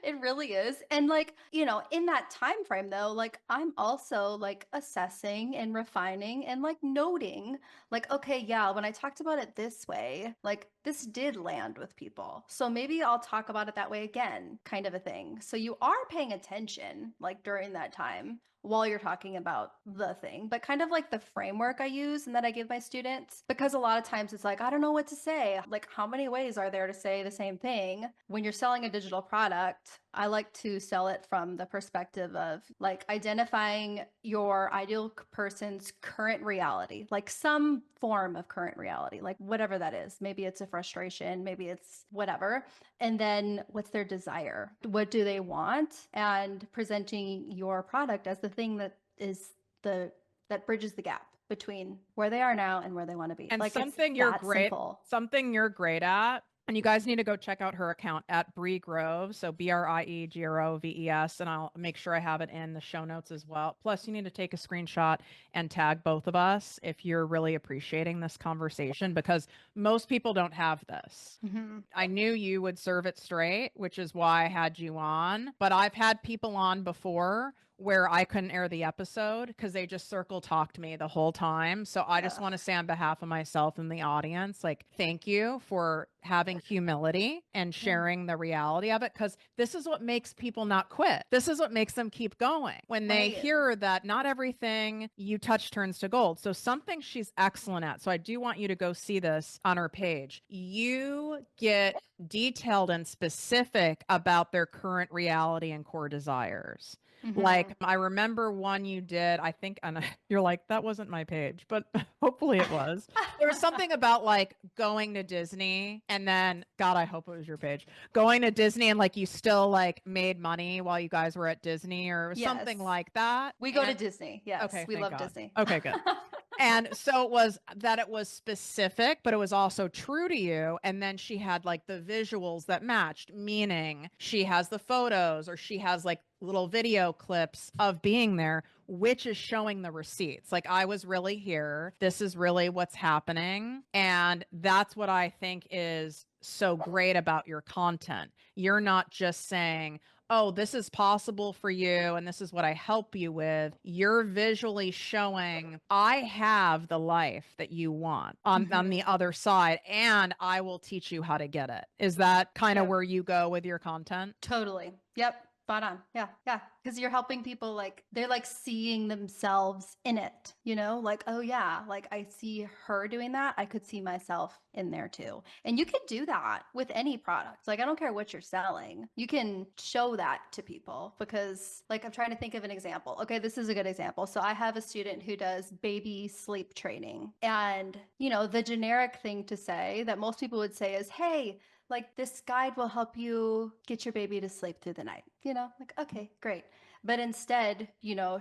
[SPEAKER 2] It really is. And like, in that time frame though, like I'm also like assessing and refining and like noting like, okay, yeah, when I talked about it this way, like this did land with people. So maybe I'll talk about it that way again, kind of a thing. So you are paying attention like during that time while you're talking about the thing, but kind of like the framework I use and that I give my students, because a lot of times it's like, I don't know what to say. Like, how many ways are there to say the same thing? When you're selling a digital product, I like to sell it from the perspective of like identifying your ideal person's current reality, like some form of current reality, like whatever that is. Maybe it's a frustration, maybe it's whatever. And then what's their desire? What do they want? And presenting your product as the thing that is that bridges the gap between where they are now and where they want to be.
[SPEAKER 1] And
[SPEAKER 2] Like it's
[SPEAKER 1] something you're
[SPEAKER 2] that
[SPEAKER 1] great,
[SPEAKER 2] simple.
[SPEAKER 1] something you're great at. And you guys need to go check out her account at Brie Groves. So BrieGroves. And I'll make sure I have it in the show notes as well. Plus, you need to take a screenshot and tag both of us if you're really appreciating this conversation, because most people don't have this.
[SPEAKER 2] Mm-hmm.
[SPEAKER 1] I knew you would serve it straight, which is why I had you on. But I've had people on before where I couldn't air the episode because they just circle talked me the whole time. So I just
[SPEAKER 2] Yeah.
[SPEAKER 1] want to say on behalf of myself and the audience, like, thank you for having humility and
[SPEAKER 2] Yeah.
[SPEAKER 1] sharing the reality of it, because this is what makes people not quit. This is what makes them keep going when they
[SPEAKER 2] Right.
[SPEAKER 1] hear that not everything you touch turns to gold. So something she's excellent at. So I do want you to go see this on her page. You get detailed and specific about their current reality and core desires.
[SPEAKER 2] Mm-hmm.
[SPEAKER 1] Like, I remember one you did, I think, and you're like, that wasn't my page, but hopefully it was. There was something about like going to Disney and then, God, I hope it was your page, going to Disney and like you still like made money while you guys were at Disney or something
[SPEAKER 2] Yes.
[SPEAKER 1] like that.
[SPEAKER 2] We go to
[SPEAKER 1] And
[SPEAKER 2] Disney. Yes.
[SPEAKER 1] okay,
[SPEAKER 2] We
[SPEAKER 1] thank
[SPEAKER 2] love
[SPEAKER 1] God.
[SPEAKER 2] Disney.
[SPEAKER 1] Okay, good. And so it was that it was specific, but it was also true to you. And then she had like the visuals that matched, meaning she has the photos or she has like little video clips of being there, which is showing the receipts. Like, I was really here. This is really what's happening. And that's what I think is so great about your content. You're not just saying, oh, this is possible for you and this is what I help you with. You're visually showing, I have the life that you want on
[SPEAKER 2] Mm-hmm.
[SPEAKER 1] the other side, and I will teach you how to get it. Is that kind of
[SPEAKER 2] Yep.
[SPEAKER 1] where you go with your content?
[SPEAKER 2] Totally. Yep. Spot on. Yeah. Yeah. Because you're helping people like they're like seeing themselves in it, like, oh yeah, like I see her doing that. I could see myself in there too. And you can do that with any product. Like, I don't care what you're selling. You can show that to people because, like, I'm trying to think of an example. Okay, this is a good example. So I have a student who does baby sleep training. And, the generic thing to say that most people would say is, hey, like this guide will help you get your baby to sleep through the night. Like, okay, great. But instead,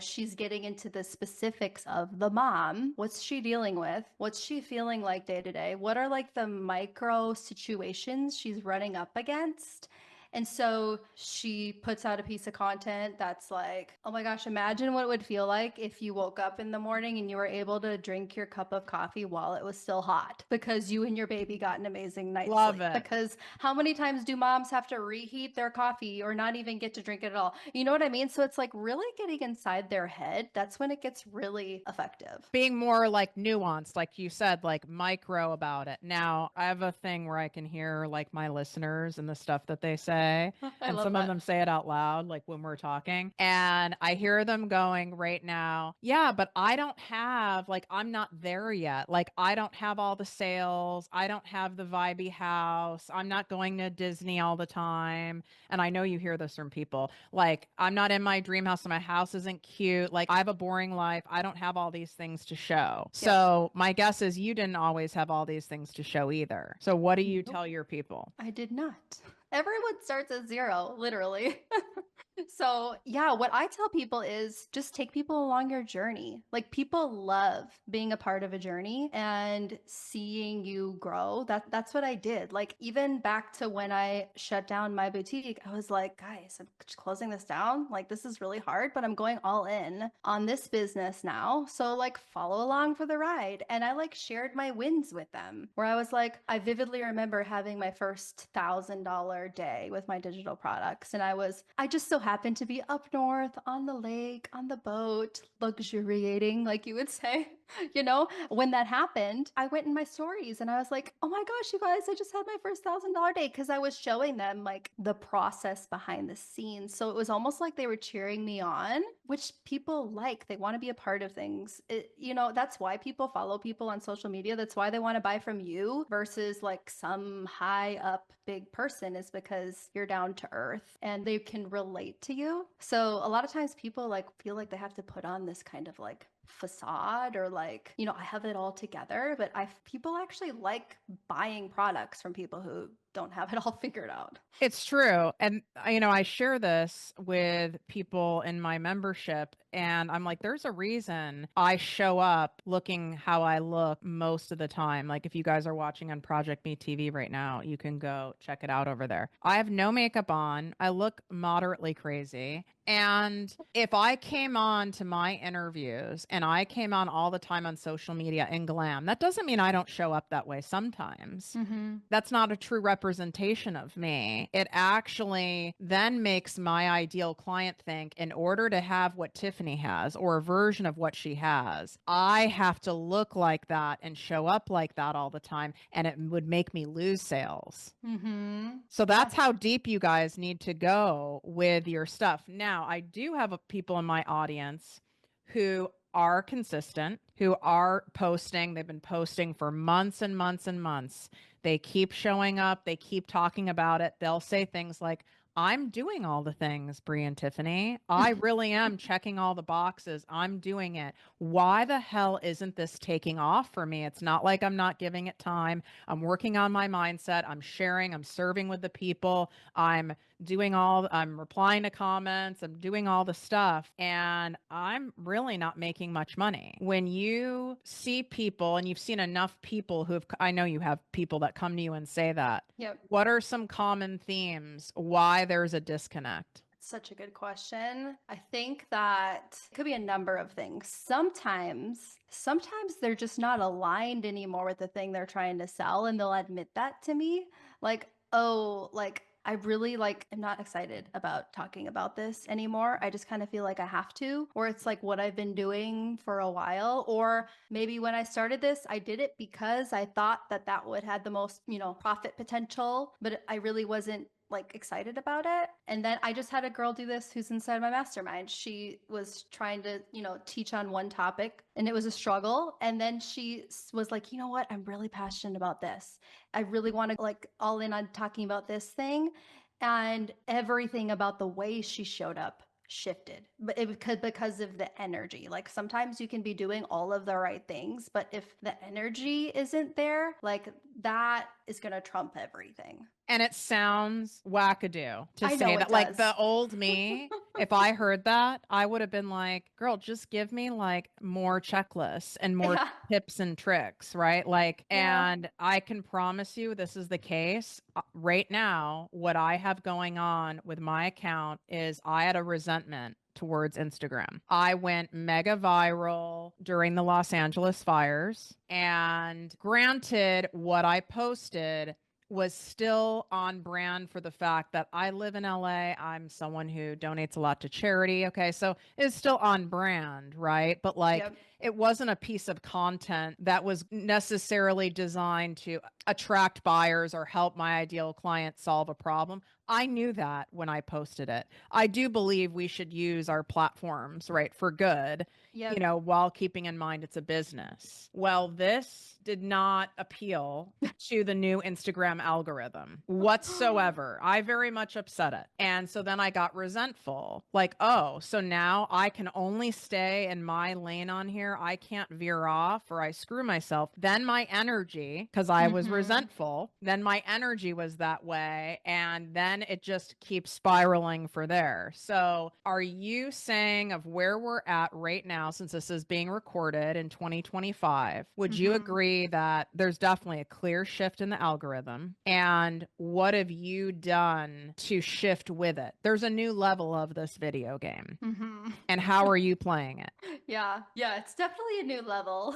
[SPEAKER 2] she's getting into the specifics of the mom. What's she dealing with? What's she feeling like day to day? What are like the micro situations she's running up against? And so she puts out a piece of content that's like, oh my gosh, imagine what it would feel like if you woke up in the morning and you were able to drink your cup of coffee while it was still hot because you and your baby got an amazing night's
[SPEAKER 1] Love
[SPEAKER 2] sleep.
[SPEAKER 1] it.
[SPEAKER 2] Because how many times do moms have to reheat their coffee or not even get to drink it at all? You know what I mean? So it's like really getting inside their head. That's when it gets really effective.
[SPEAKER 1] Being more like nuanced, like you said, like micro about it. Now, I have a thing where I can hear like my listeners and the stuff that they say,
[SPEAKER 2] I
[SPEAKER 1] and
[SPEAKER 2] love
[SPEAKER 1] some of
[SPEAKER 2] that.
[SPEAKER 1] them say it out loud, like when we're talking. And I hear them going right now, yeah, but I don't have, like, I'm not there yet. Like, I don't have all the sales. I don't have the vibey house. I'm not going to Disney all the time. And I know you hear this from people. Like, I'm not in my dream house and my house isn't cute. Like, I have a boring life. I don't have all these things to show.
[SPEAKER 2] Yep.
[SPEAKER 1] So my guess is you didn't always have all these things to show either. So what do you
[SPEAKER 2] Nope.
[SPEAKER 1] tell your people?
[SPEAKER 2] I did not. Everyone starts at zero, literally. So, yeah, what I tell people is just take people along your journey. Like people love being a part of a journey and seeing you grow. That's what I did. Like even back to when I shut down my boutique, I was like, guys, I'm closing this down. Like this is really hard, but I'm going all in on this business now. So like follow along for the ride. And I like shared my wins with them where I was like, I vividly remember having my first $1,000 day with my digital products. And I just so happened to be up north on the lake, on the boat, luxuriating, like you would say. When that happened, I went in my stories and I was like, oh my gosh, you guys, I just had my first $1,000 day because I was showing them like the process behind the scenes. So it was almost like they were cheering me on, which people like. They want to be a part of things. That's why people follow people on social media. That's why they want to buy from you versus like some high up big person, is because you're down to earth and they can relate to you. So a lot of times people like feel like they have to put on this kind of like facade or like, I have it all together, but I people actually like buying products from people who don't have it all figured out.
[SPEAKER 1] It's true. And, I share this with people in my membership, and I'm like, there's a reason I show up looking how I look most of the time. Like, if you guys are watching on Project Me TV right now, you can go check it out over there. I have no makeup on. I look moderately crazy. And if I came on to my interviews and I came on all the time on social media in glam, that doesn't mean I don't show up that way sometimes.
[SPEAKER 2] Mm-hmm.
[SPEAKER 1] That's not a true representation of me. It actually then makes my ideal client think, in order to have what Tiffany has or a version of what she has, I have to look like that and show up like that all the time. And it would make me lose sales.
[SPEAKER 2] Mm-hmm.
[SPEAKER 1] So
[SPEAKER 2] Yeah.
[SPEAKER 1] that's how deep you guys need to go with your stuff. Now, I do have people in my audience who are consistent, who are posting. They've been posting for months and months and months. They keep showing up. They keep talking about it. They'll say things like, I'm doing all the things, Brie and Tiffany. I really am checking all the boxes. I'm doing it. Why the hell isn't this taking off for me? It's not like I'm not giving it time. I'm working on my mindset. I'm sharing. I'm serving with the people. I'm replying to comments. I'm doing all the stuff. And I'm really not making much money. When you see people, and you've seen enough people I know you have people that come to you and say that.
[SPEAKER 2] Yep.
[SPEAKER 1] What are some common themes why there's a disconnect?
[SPEAKER 2] Such a good question. I think that it could be a number of things. Sometimes they're just not aligned anymore with the thing they're trying to sell, and they'll admit that to me. Like, oh, like I really like am not excited about talking about this anymore. I just kind of feel like I have to, or it's like what I've been doing for a while, or maybe when I started this, I did it because I thought that that would have the most, profit potential, but I really wasn't like excited about it. And then I just had a girl do this who's inside my mastermind. She was trying to, teach on one topic and it was a struggle. And then she was like, you know what? I'm really passionate about this. I really want to like all in on talking about this thing. And everything about the way she showed up shifted, but it could because of the energy. Like sometimes you can be doing all of the right things, but if the energy isn't there, like that is going to trump everything.
[SPEAKER 1] And it sounds wackadoo to
[SPEAKER 2] I
[SPEAKER 1] say
[SPEAKER 2] know it
[SPEAKER 1] that. Like, the
[SPEAKER 2] does.
[SPEAKER 1] old me, if I heard that, I would have been like, girl, just give me like more checklists and more
[SPEAKER 2] Yeah.
[SPEAKER 1] tips and tricks, right? Like,
[SPEAKER 2] Yeah.
[SPEAKER 1] and I can promise you this is the case. Right now, what I have going on with my account is I had a resentment towards Instagram. I went mega viral during the Los Angeles fires. And granted, what I posted was still on brand for the fact that I live in LA. I'm someone who donates a lot to charity. Okay. So it's still on brand, right? But like,
[SPEAKER 2] Yep.
[SPEAKER 1] it wasn't a piece of content that was necessarily designed to attract buyers or help my ideal client solve a problem. I knew that when I posted it. I do believe we should use our platforms, right, for good,
[SPEAKER 2] Yep.
[SPEAKER 1] while keeping in mind it's a business. Well, this did not appeal to the new Instagram algorithm whatsoever. I very much upset it. And so then I got resentful. Like, oh, so now I can only stay in my lane on here here, I can't veer off or I screw myself, then my energy, because I was
[SPEAKER 2] Mm-hmm.
[SPEAKER 1] resentful, then my energy was that way. And then it just keeps spiraling for there. So are you saying of where we're at right now, since this is being recorded in 2025, would you
[SPEAKER 2] Mm-hmm.
[SPEAKER 1] agree that there's definitely a clear shift in the algorithm? And what have you done to shift with it? There's a new level of this video game.
[SPEAKER 2] Mm-hmm.
[SPEAKER 1] And how are you playing it?
[SPEAKER 2] Yeah. Yeah. It's definitely a new level.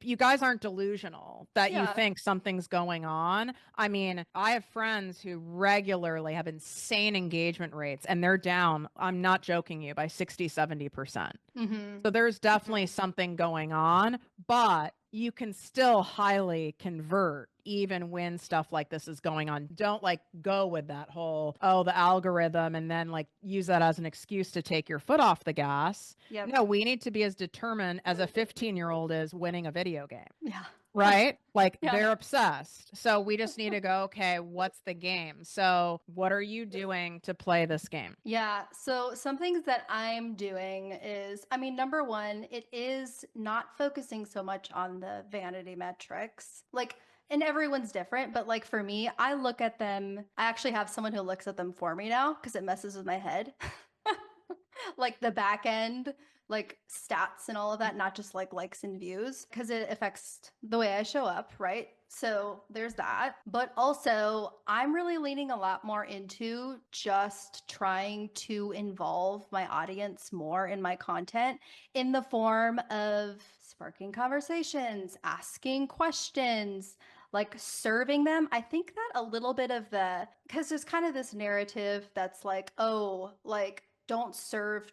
[SPEAKER 1] You guys aren't delusional that you
[SPEAKER 2] Yeah.
[SPEAKER 1] think something's going on. I mean, I have friends who regularly have insane engagement rates and they're down, I'm not joking you, by 60, 70%.
[SPEAKER 2] Mm-hmm.
[SPEAKER 1] So there's definitely
[SPEAKER 2] Mm-hmm.
[SPEAKER 1] something going on, but you can still highly convert even when stuff like this is going on. Don't like go with that whole, oh, the algorithm, and then like use that as an excuse to take your foot off the gas.
[SPEAKER 2] Yep.
[SPEAKER 1] No, we need to be as determined as a 15-year-old is winning a video game.
[SPEAKER 2] Yeah.
[SPEAKER 1] Right? Like
[SPEAKER 2] Yeah.
[SPEAKER 1] they're obsessed. So we just need to go, okay, what's the game? So what are you doing to play this game?
[SPEAKER 2] Yeah. So some things that I'm doing is, I mean, number one, it is not focusing so much on the vanity metrics. Like, and everyone's different, but like for me, I look at them. I actually have someone who looks at them for me now because it messes with my head. Like the back end, like stats and all of that, not just like likes and views, because it affects the way I show up, right? So there's that. But also, I'm really leaning a lot more into just trying to involve my audience more in my content in the form of sparking conversations, asking questions, like serving them. I think that a little bit of the, because there's kind of this narrative that's like, oh, like, don't serve,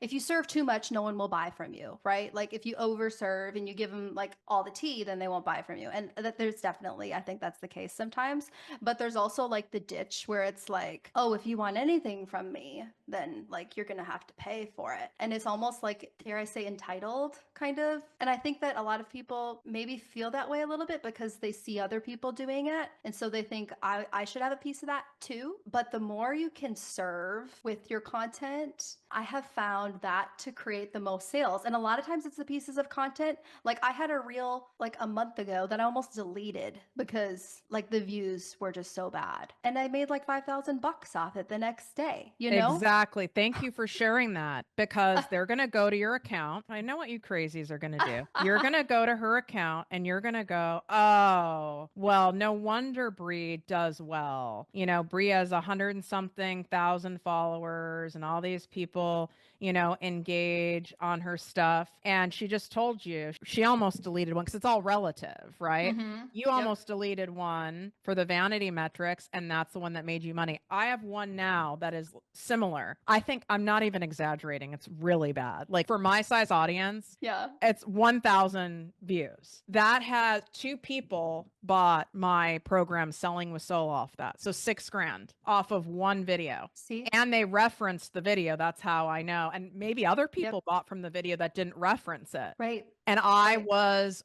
[SPEAKER 2] if you serve too much, no one will buy from you, right? Like if you overserve and you give them like all the tea, then they won't buy from you. And that there's definitely, I think that's the case sometimes. But there's also like the ditch where it's like, oh, if you want anything from me, then like you're gonna have to pay for it. And it's almost like, dare I say, entitled kind of. And I think that a lot of people maybe feel that way a little bit because they see other people doing it. And so they think I should have a piece of that too. But the more you can serve with your content, I have found that to create the most sales. And a lot of times it's the pieces of content. Like I had a reel like a month ago that I almost deleted because like the views were just so bad. And I made like 5,000 bucks off it the next day, you know?
[SPEAKER 1] Exactly. Thank you for sharing that because they're going to go to your account. I know what you crazies are going to do. You're going to go to her account and you're going to go, oh, well, no wonder Brie does well. You know, Brie has 100 and something thousand followers and all these people, engage on her stuff. And she just told you she almost deleted one because it's all relative, right?
[SPEAKER 2] Mm-hmm.
[SPEAKER 1] You
[SPEAKER 2] Yep.
[SPEAKER 1] almost deleted one for the vanity metrics, and that's the one that made you money. I have one now that is similar. I think I'm not even exaggerating. It's really bad. Like for my size audience,
[SPEAKER 2] Yeah.
[SPEAKER 1] it's 1,000 views. That has two people bought my program selling with soul off that. So 6 grand off of one video.
[SPEAKER 2] See?
[SPEAKER 1] And they referenced the video. That's how I know. And maybe other
[SPEAKER 2] Yep.
[SPEAKER 1] people bought from the video that didn't reference it.
[SPEAKER 2] Right.
[SPEAKER 1] And
[SPEAKER 2] Right.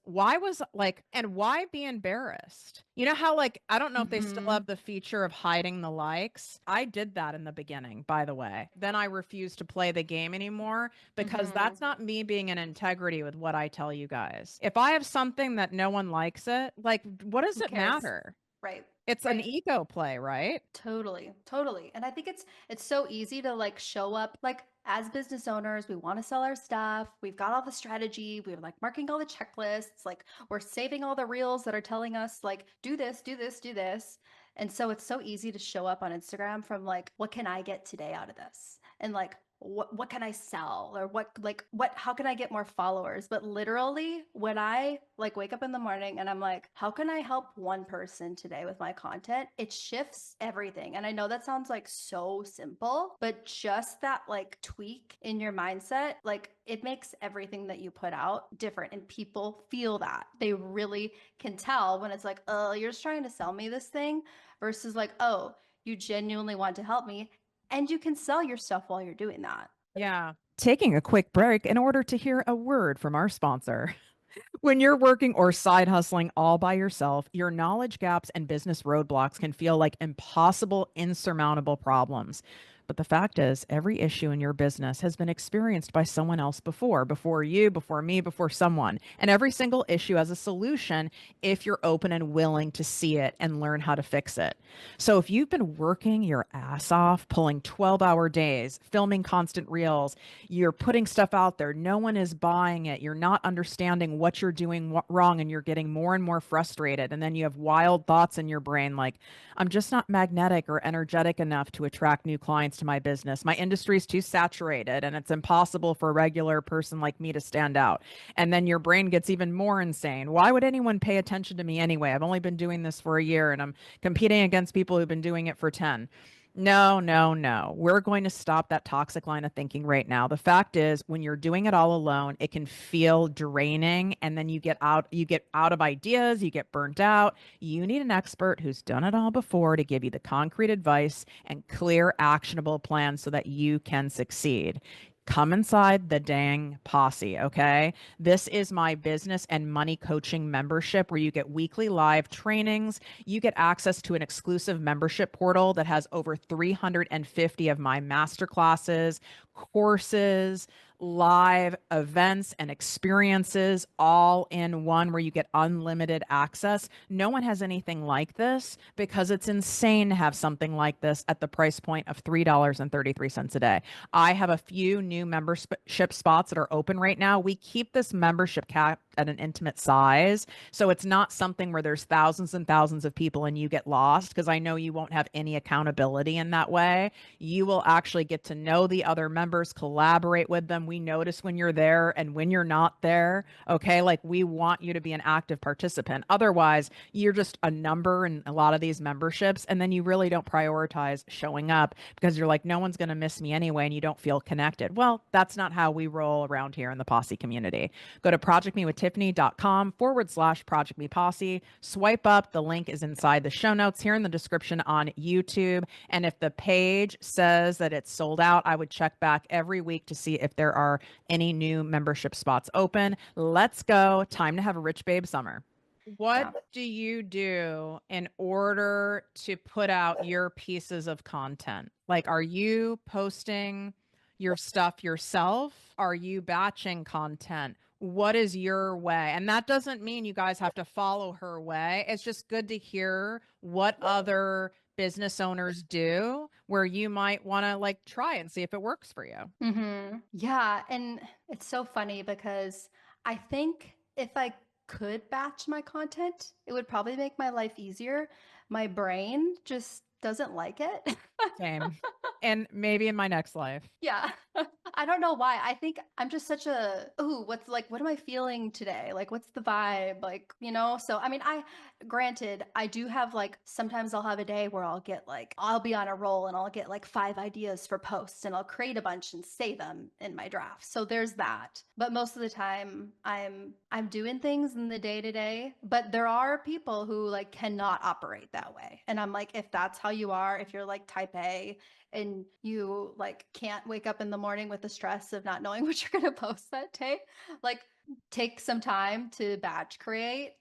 [SPEAKER 1] why be embarrassed? You know how, like, I don't know if they still
[SPEAKER 2] Mm-hmm.
[SPEAKER 1] have the feature of hiding the likes. I did that in the beginning, by the way. Then I refused to play the game anymore because
[SPEAKER 2] Mm-hmm.
[SPEAKER 1] that's not me being in integrity with what I tell you guys. If I have something that no one likes it, like, what does
[SPEAKER 2] Who
[SPEAKER 1] it
[SPEAKER 2] cares?
[SPEAKER 1] matter?
[SPEAKER 2] Right.
[SPEAKER 1] It's an
[SPEAKER 2] Right.
[SPEAKER 1] ego play, right?
[SPEAKER 2] Totally, totally. And I think it's so easy to like show up like as business owners, we want to sell our stuff. We've got all the strategy, we're like marking all the checklists, like we're saving all the reels that are telling us like do this, do this, do this. And so it's so easy to show up on Instagram from like what can I get today out of this? And like what can I sell or what how can I get more followers? But literally when I like wake up in the morning and I'm like, how can I help one person today with my content? It shifts everything. And I know that sounds like so simple, but just that like tweak in your mindset, like it makes everything that you put out different and people feel that. They really can tell when it's like, oh, you're just trying to sell me this thing versus like, oh, you genuinely want to help me and you can sell your stuff while you're doing that.
[SPEAKER 1] Yeah. Taking a quick break in order to hear a word from our sponsor. When you're working or side hustling all by yourself, your knowledge gaps and business roadblocks can feel like impossible, insurmountable problems. But the fact is, every issue in your business has been experienced by someone else before you, before me, before someone. And every single issue has a solution if you're open and willing to see it and learn how to fix it. So if you've been working your ass off, pulling 12-hour days, filming constant reels, you're putting stuff out there, no one is buying it, you're not understanding what you're doing wrong, and you're getting more and more frustrated. And then you have wild thoughts in your brain like, I'm just not magnetic or energetic enough to attract new clients to my business. My industry is too saturated and it's impossible for a regular person like me to stand out. And then your brain gets even more insane. Why would anyone pay attention to me anyway? I've only been doing this for a year and I'm competing against people who've been doing it for 10. No, no, no. We're going to stop that toxic line of thinking right now. The fact is, when you're doing it all alone, it can feel draining, and then you get out of ideas, you get burnt out. You need an expert who's done it all before to give you the concrete advice and clear, actionable plans so that you can succeed. Come inside the dang posse, okay? This is my business and money coaching membership where you get weekly live trainings. You get access to an exclusive membership portal that has over 350 of my masterclasses, courses, live events, and experiences all in one where you get unlimited access. No one has anything like this because it's insane to have something like this at the price point of $3.33 a day. I have a few new membership spots that are open right now. We keep this membership cap at an intimate size. So it's not something where there's thousands and thousands of people and you get lost, because I know you won't have any accountability in that way. You will actually get to know the other members, collaborate with them. We notice when you're there and when you're not there. Okay. Like, we want you to be an active participant. Otherwise, you're just a number in a lot of these memberships. And then you really don't prioritize showing up because you're like, no one's going to miss me anyway. And you don't feel connected. Well, that's not how we roll around here in the Posse community. Go to projectmewithtiffany.com/Project Me Posse. Swipe up. The link is inside the show notes here in the description on YouTube. And if the page says that it's sold out, I would check back every week to see if there are any new membership spots open. Let's go. Time to have a rich babe summer. What
[SPEAKER 2] Yeah.
[SPEAKER 1] do you do in order to put out your pieces of content? Like, are you posting your stuff yourself? Are you batching content? What is your way? And that doesn't mean you guys have to follow her way. It's just good to hear what other business owners do where you might want to like try and see if it works for you.
[SPEAKER 2] Yeah. And it's so funny because I think if I could batch my content, it would probably make my life easier. My brain just doesn't like it.
[SPEAKER 1] Same. And maybe in my next life.
[SPEAKER 2] Yeah. I don't know why. I think I'm just such a, ooh, what's like, what am I feeling today? Like, what's the vibe? Like, you know? So, I mean, granted, I do have like, sometimes I'll have a day where I'll be on a roll and I'll get like 5 ideas for posts and I'll create a bunch and save them in my draft. So there's that. But most of the time I'm doing things in the day to day, but there are people who like cannot operate that way. And I'm like, if that's how you are, if you're like type A, and you like can't wake up in the morning with the stress of not knowing what you're going to post that day, like take some time to batch create.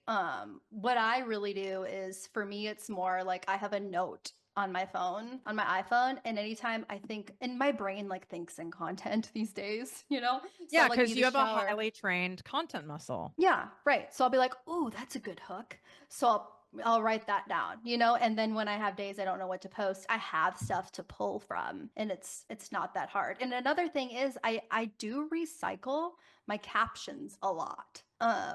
[SPEAKER 2] What I really do is, for me, it's more like I have a note on my phone, on my iPhone, and anytime I think, and my brain like thinks in content these days, you know? So
[SPEAKER 1] Yeah,
[SPEAKER 2] I'll like
[SPEAKER 1] because
[SPEAKER 2] be
[SPEAKER 1] you
[SPEAKER 2] the
[SPEAKER 1] have a
[SPEAKER 2] shower.
[SPEAKER 1] highly trained content muscle.
[SPEAKER 2] Yeah, right. So I'll be like, "Ooh, that's a good hook." So I'll write that down, you know? And then when I have days I don't know what to post, I have stuff to pull from, and it's not that hard. And another thing is I do recycle my captions a lot.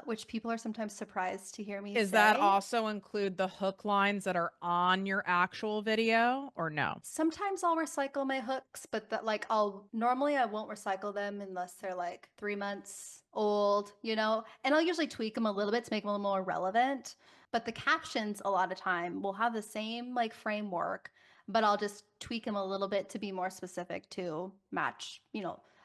[SPEAKER 2] Which people are sometimes surprised to hear me
[SPEAKER 1] Is that
[SPEAKER 2] say.
[SPEAKER 1] also include the hook lines that are on your actual video or no?
[SPEAKER 2] Sometimes I'll recycle my hooks, but that like I won't recycle them unless they're like 3 months old, you know? And I'll usually tweak them a little bit to make them a little more relevant. But the captions a lot of time will have the same like framework, but I'll just tweak them a little bit to be more specific to match,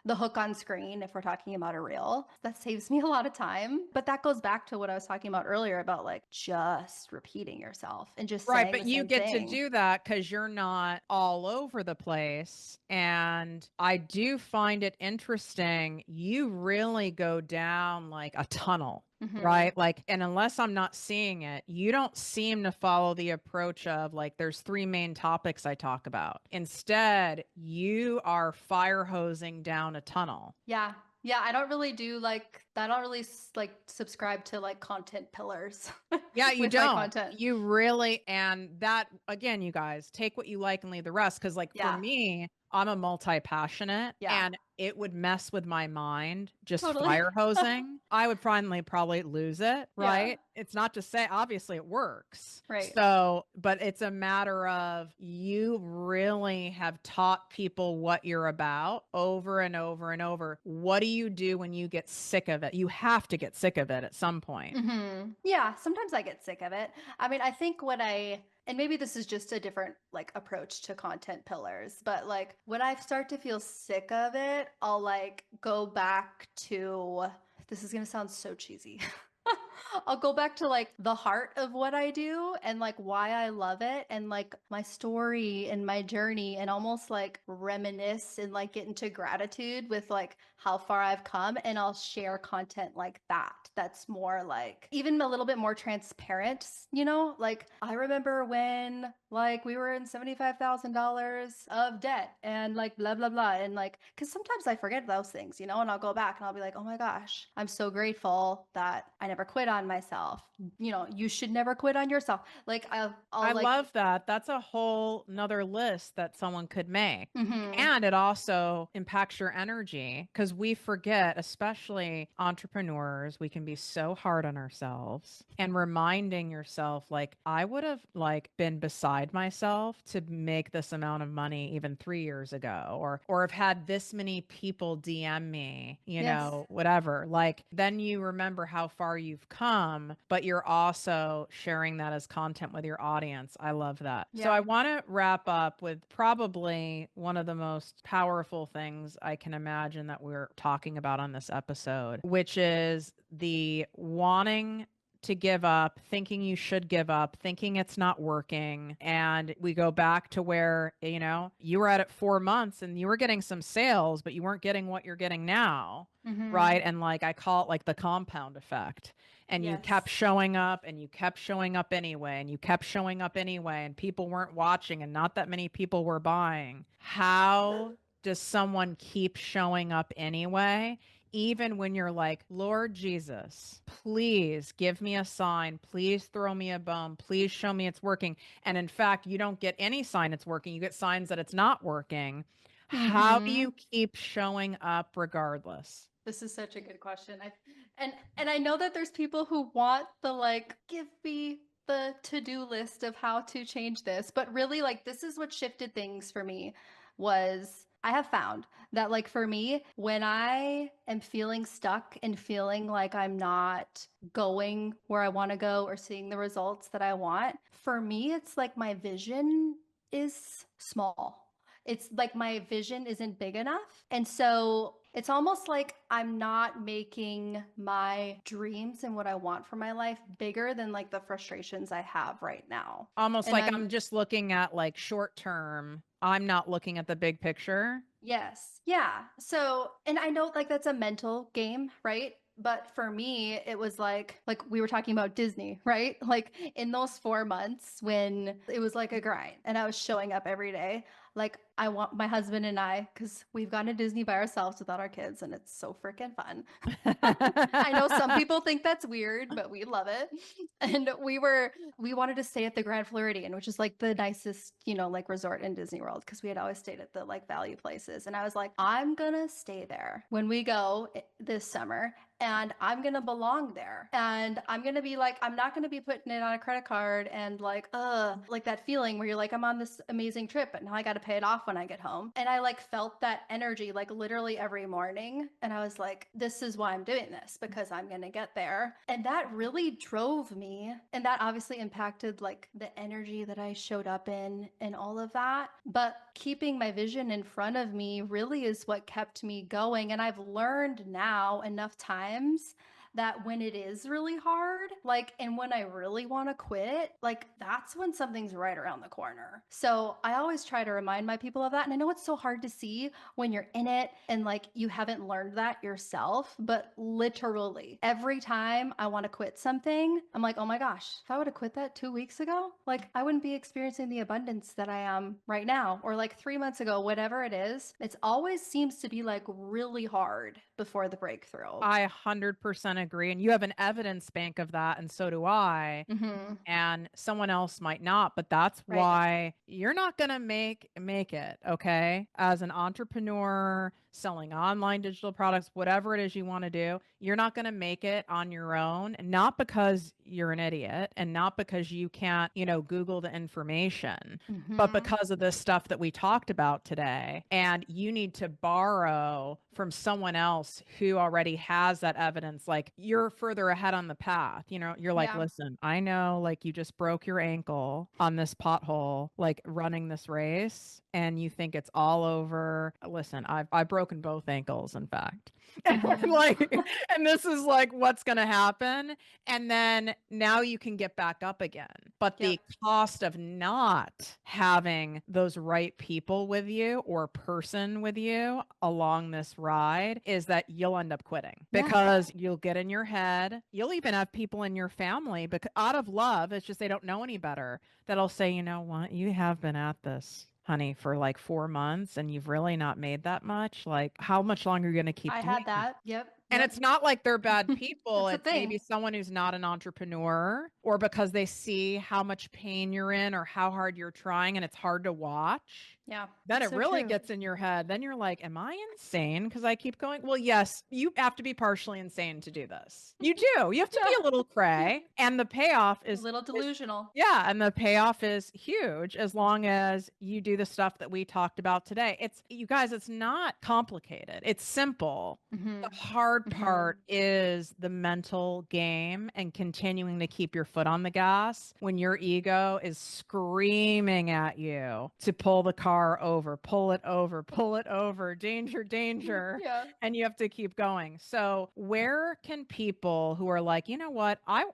[SPEAKER 2] the hook on screen if we're talking about a reel. That saves me a lot of time. But that goes back to what I was talking about earlier about like just repeating yourself and just
[SPEAKER 1] Right,
[SPEAKER 2] saying
[SPEAKER 1] but
[SPEAKER 2] the
[SPEAKER 1] you
[SPEAKER 2] same
[SPEAKER 1] get to
[SPEAKER 2] thing.
[SPEAKER 1] do that because you're not all over the place. And I do find it interesting. You really go down like a tunnel.
[SPEAKER 2] Mm-hmm.
[SPEAKER 1] right? Like, and unless I'm not seeing it, you don't seem to follow the approach of like, there's three main topics I talk about. Instead, you are fire hosing down a tunnel.
[SPEAKER 2] Yeah. Yeah, I don't really do like I don't really like subscribe to like content pillars
[SPEAKER 1] Yeah, you
[SPEAKER 2] with my
[SPEAKER 1] don't.
[SPEAKER 2] content.
[SPEAKER 1] You really, and that again, you guys take what you like and leave the rest. Cause like for
[SPEAKER 2] Yeah.
[SPEAKER 1] me, I'm a multi-passionate
[SPEAKER 2] Yeah.
[SPEAKER 1] and it would mess with my mind just
[SPEAKER 2] Totally.
[SPEAKER 1] fire hosing. I would finally probably lose it,
[SPEAKER 2] Yeah.
[SPEAKER 1] right? It's not to say obviously it works.
[SPEAKER 2] Right.
[SPEAKER 1] So, but it's a matter of you really have taught people what you're about over and over and over. What do you do when you get sick of it? You have to get sick of it at some point.
[SPEAKER 2] Yeah, sometimes I get sick of it. I mean, I think and maybe this is just a different like approach to content pillars, but like when I start to feel sick of it, I'll like go back to, this is going to sound so cheesy. I'll go back to like the heart of what I do and like why I love it and like my story and my journey and almost like reminisce and like get into gratitude with like how far I've come. And I'll share content like that. That's more like even a little bit more transparent, you know? Like I remember when like we were in $75,000 of debt and like blah, blah, blah. And like, cause sometimes I forget those things, you know, and I'll go back and I'll be like, oh my gosh, I'm so grateful that I never quit on myself. You know, you should never quit on yourself. Like I'll
[SPEAKER 1] I
[SPEAKER 2] like,
[SPEAKER 1] love that. That's a whole nother list that someone could make.
[SPEAKER 2] mm-hmm.
[SPEAKER 1] And it also impacts your energy because we forget, especially entrepreneurs, we can be so hard on ourselves and reminding yourself, like, I would have like been beside myself to make this amount of money even 3 years ago, or have had this many people DM me,
[SPEAKER 2] Yes.
[SPEAKER 1] whatever. Like, then you remember how far you've come, but you're also sharing that as content with your audience. I love that. So I
[SPEAKER 2] Yeah.
[SPEAKER 1] want to wrap up with probably one of the most powerful things I can imagine that we're talking about on this episode, which is the wanting to give up, thinking you should give up, thinking it's not working. And we go back to where, you were at it 4 months and you were getting some sales, but you weren't getting what you're getting now.
[SPEAKER 2] Mm-hmm.
[SPEAKER 1] Right. And like I call it like the compound effect. And you kept
[SPEAKER 2] Yes.
[SPEAKER 1] showing up and you kept showing up anyway, and you kept showing up anyway, and people weren't watching and not that many people were buying. How does someone keep showing up anyway? Even when you're like, Lord Jesus, please give me a sign. Please throw me a bone. Please show me it's working. And in fact, you don't get any sign it's working. You get signs that it's not working. How do
[SPEAKER 2] Mm-hmm.
[SPEAKER 1] you keep showing up regardless?
[SPEAKER 2] This is such a good question. And I know that there's people who want the like give me the to-do list of how to change this, but really like this is what shifted things for me was I have found that like for me when I am feeling stuck and feeling like I'm not going where I want to go or seeing the results that I want, for me it's like my vision is small. It's like my vision isn't big enough. And so it's almost like I'm not making my dreams and what I want for my life bigger than like the frustrations I have right now.
[SPEAKER 1] Almost
[SPEAKER 2] And
[SPEAKER 1] like
[SPEAKER 2] I'm
[SPEAKER 1] I'm just looking at like short term. I'm not looking at the big picture.
[SPEAKER 2] Yes. Yeah. So, and I know like that's a mental game, right? But for me, it was like we were talking about Disney, right? Like in those 4 months when it was like a grind and I was showing up every day, like I want my husband and I, because we've gone to Disney by ourselves without our kids and it's so freaking fun. I know some people think that's weird, but we love it. And we wanted to stay at the Grand Floridian, which is like the nicest, like resort in Disney World because we had always stayed at the like value places. And I was like, I'm gonna stay there when we go this summer and I'm gonna belong there. And I'm gonna be like, I'm not gonna be putting it on a credit card and like that feeling where you're like, I'm on this amazing trip, but now I gotta pay it off when I get home. And I like felt that energy like literally every morning. And I was like, this is why I'm doing this because I'm gonna get there. And that really drove me. And that obviously impacted like the energy that I showed up in and all of that. But keeping my vision in front of me really is what kept me going. And I've learned now enough times that when it is really hard, like, and when I really want to quit, like, that's when something's right around the corner. So I always try to remind my people of that. And I know it's so hard to see when you're in it and like you haven't learned that yourself, but literally every time I want to quit something, I'm like, oh my gosh, if I would have quit that 2 weeks ago, like I wouldn't be experiencing the abundance that I am right now, or like 3 months ago, whatever it is. It's always seems to be like really hard before the breakthrough.
[SPEAKER 1] I 100% agree. And you have an evidence bank of that. And so do I.
[SPEAKER 2] Mm-hmm.
[SPEAKER 1] And someone else might not, but that's
[SPEAKER 2] Right.
[SPEAKER 1] why you're not going to make it, okay? As an entrepreneur selling online digital products, whatever it is you want to do, you're not going to make it on your own, not because you're an idiot and not because you can't, Google the information, but
[SPEAKER 2] Mm-hmm.
[SPEAKER 1] because of the stuff that we talked about today. And you need to borrow from someone else who already has that evidence. Like you're further ahead on the path. You're like,
[SPEAKER 2] Yeah.
[SPEAKER 1] listen, I know like you just broke your ankle on this pothole, like running this race, and you think it's all over. Listen, I've broken both ankles, in fact. And
[SPEAKER 2] Mm-hmm.
[SPEAKER 1] like, and this is like what's going to happen. And then now you can get back up again. But
[SPEAKER 2] Yep.
[SPEAKER 1] the cost of not having those right people with you or person with you along this ride is that you'll end up quitting
[SPEAKER 2] Yeah.
[SPEAKER 1] because you'll get in your head. You'll even have people in your family, because out of love, it's just they don't know any better, that'll say, you know what, you have been at this, honey, for like 4 months and you've really not made that much. Like, how much longer are you going to keep
[SPEAKER 2] I
[SPEAKER 1] doing
[SPEAKER 2] had
[SPEAKER 1] that?
[SPEAKER 2] that. Yep.
[SPEAKER 1] And
[SPEAKER 2] Yep.
[SPEAKER 1] it's not like they're bad people.
[SPEAKER 2] It's a
[SPEAKER 1] It's maybe
[SPEAKER 2] thing.
[SPEAKER 1] someone who's not an entrepreneur, or because they see how much pain you're in or how hard you're trying and it's hard to watch.
[SPEAKER 2] Yeah.
[SPEAKER 1] Then
[SPEAKER 2] It's
[SPEAKER 1] it
[SPEAKER 2] so
[SPEAKER 1] really
[SPEAKER 2] true.
[SPEAKER 1] gets in your head. Then you're like, am I insane? Because I keep going. Well, yes, you have to be partially insane to do this. You do. You have to be a little cray. And the payoff
[SPEAKER 2] A little
[SPEAKER 1] is
[SPEAKER 2] delusional.
[SPEAKER 1] yeah, and the payoff is huge as long as you do the stuff that we talked about today. It's you guys, it's not complicated. It's simple.
[SPEAKER 2] Mm-hmm.
[SPEAKER 1] The hard
[SPEAKER 2] Mm-hmm.
[SPEAKER 1] part is the mental game and continuing to keep your foot on the gas when your ego is screaming at you to pull the car over, pull it over, danger, danger.
[SPEAKER 2] Yeah.
[SPEAKER 1] And you have to keep going. So where can people who are like, you know what, I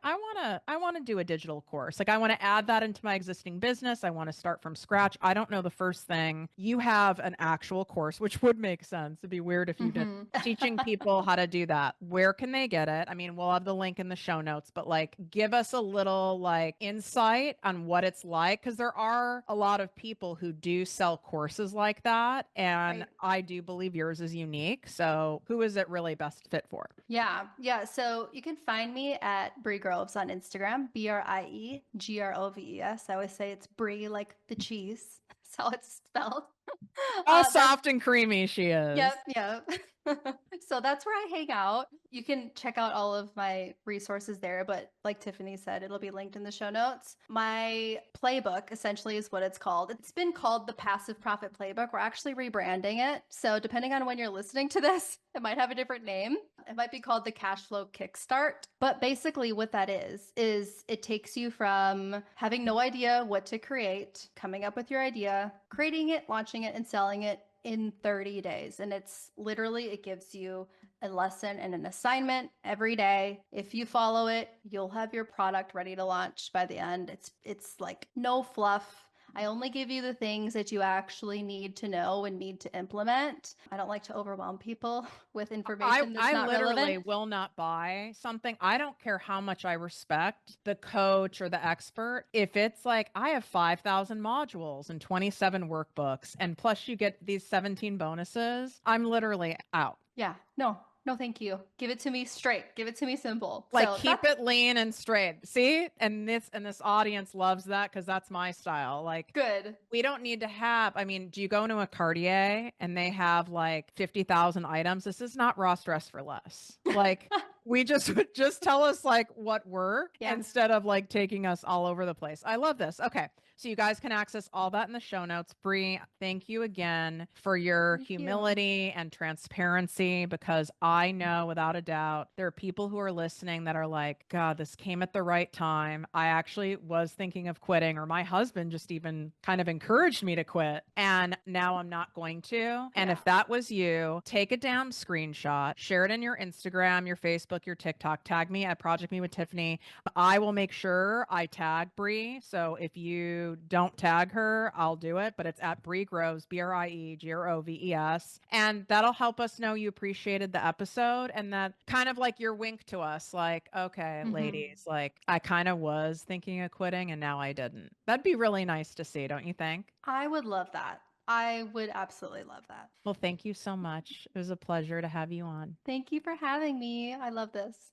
[SPEAKER 1] want to do a digital course. Like I want to add that into my existing business. I want to start from scratch. I don't know the first thing. You have an actual course, which would make sense. It'd be weird if you didn't.
[SPEAKER 2] Mm-hmm.
[SPEAKER 1] Teaching people how to do that. Where can they get it? I mean, we'll have the link in the show notes, but like give us a little like insight on what it's like, because there are a lot of people who do sell courses like that. And
[SPEAKER 2] Right.
[SPEAKER 1] I do believe yours is unique. So who is it really best fit for?
[SPEAKER 2] Yeah. Yeah. So you can find me at Brie Groves on Instagram, BrieGroves. I always say it's Brie like the cheese. That's how it's spelled.
[SPEAKER 1] How
[SPEAKER 2] That's
[SPEAKER 1] soft and creamy she is.
[SPEAKER 2] Yep, yep. So that's where I hang out. You can check out all of my resources there, but like Tiffany said, it'll be linked in the show notes. My playbook essentially is what it's called. It's been called the Passive Profit Playbook. We're actually rebranding it. So depending on when you're listening to this, it might have a different name. It might be called the Cash Flow Kickstart. But basically what that is it takes you from having no idea what to create, coming up with your idea, creating it, launching it, and selling it in 30 days. And it's literally, it gives you a lesson and an assignment every day. If you follow it, you'll have your product ready to launch by the end. It's like no fluff. I only give you the things that you actually need to know and need to implement. I don't like to overwhelm people with
[SPEAKER 1] I
[SPEAKER 2] information that's
[SPEAKER 1] I
[SPEAKER 2] not
[SPEAKER 1] literally
[SPEAKER 2] relevant.
[SPEAKER 1] will not buy something. I don't care how much I respect the coach or the expert. If it's like I have 5,000 modules and 27 workbooks and plus you get these 17 bonuses, I'm literally out.
[SPEAKER 2] Yeah, no, no, thank you. Give it to me straight. Give it to me simple.
[SPEAKER 1] Like
[SPEAKER 2] So
[SPEAKER 1] keep
[SPEAKER 2] that's
[SPEAKER 1] it lean and straight. See? And this audience loves that because that's my style. Like
[SPEAKER 2] good.
[SPEAKER 1] we don't need to have, I mean, do you go into a Cartier and they have like 50,000 items? This is not Ross Dress for Less. Like we just tell us like what worked
[SPEAKER 2] Yeah.
[SPEAKER 1] instead of like taking us all over the place. I love this. Okay. So you guys can access all that in the show notes. Brie, thank you again for your
[SPEAKER 2] Thank you.
[SPEAKER 1] humility and transparency, because I know without a doubt there are people who are listening that are like, God, this came at the right time. I actually was thinking of quitting, or my husband just even kind of encouraged me to quit. And now I'm not going to. And
[SPEAKER 2] Yeah.
[SPEAKER 1] if that was you, take a damn screenshot, share it in your Instagram, your Facebook, Facebook, your TikTok. Tag me at Project Me with Tiffany. I will make sure I tag Brie. So if you don't tag her, I'll do it. But it's at Brie Groves, BrieGroves. And that'll help us know you appreciated the episode, and that kind of like your wink to us, like, okay,
[SPEAKER 2] Hmm.
[SPEAKER 1] ladies, like I kind of was thinking of quitting and now I didn't. That'd be really nice to see, don't you think?
[SPEAKER 2] I would love that. I would absolutely love that.
[SPEAKER 1] Well, thank you so much. It was a pleasure to have you on.
[SPEAKER 2] Thank you for having me. I love this.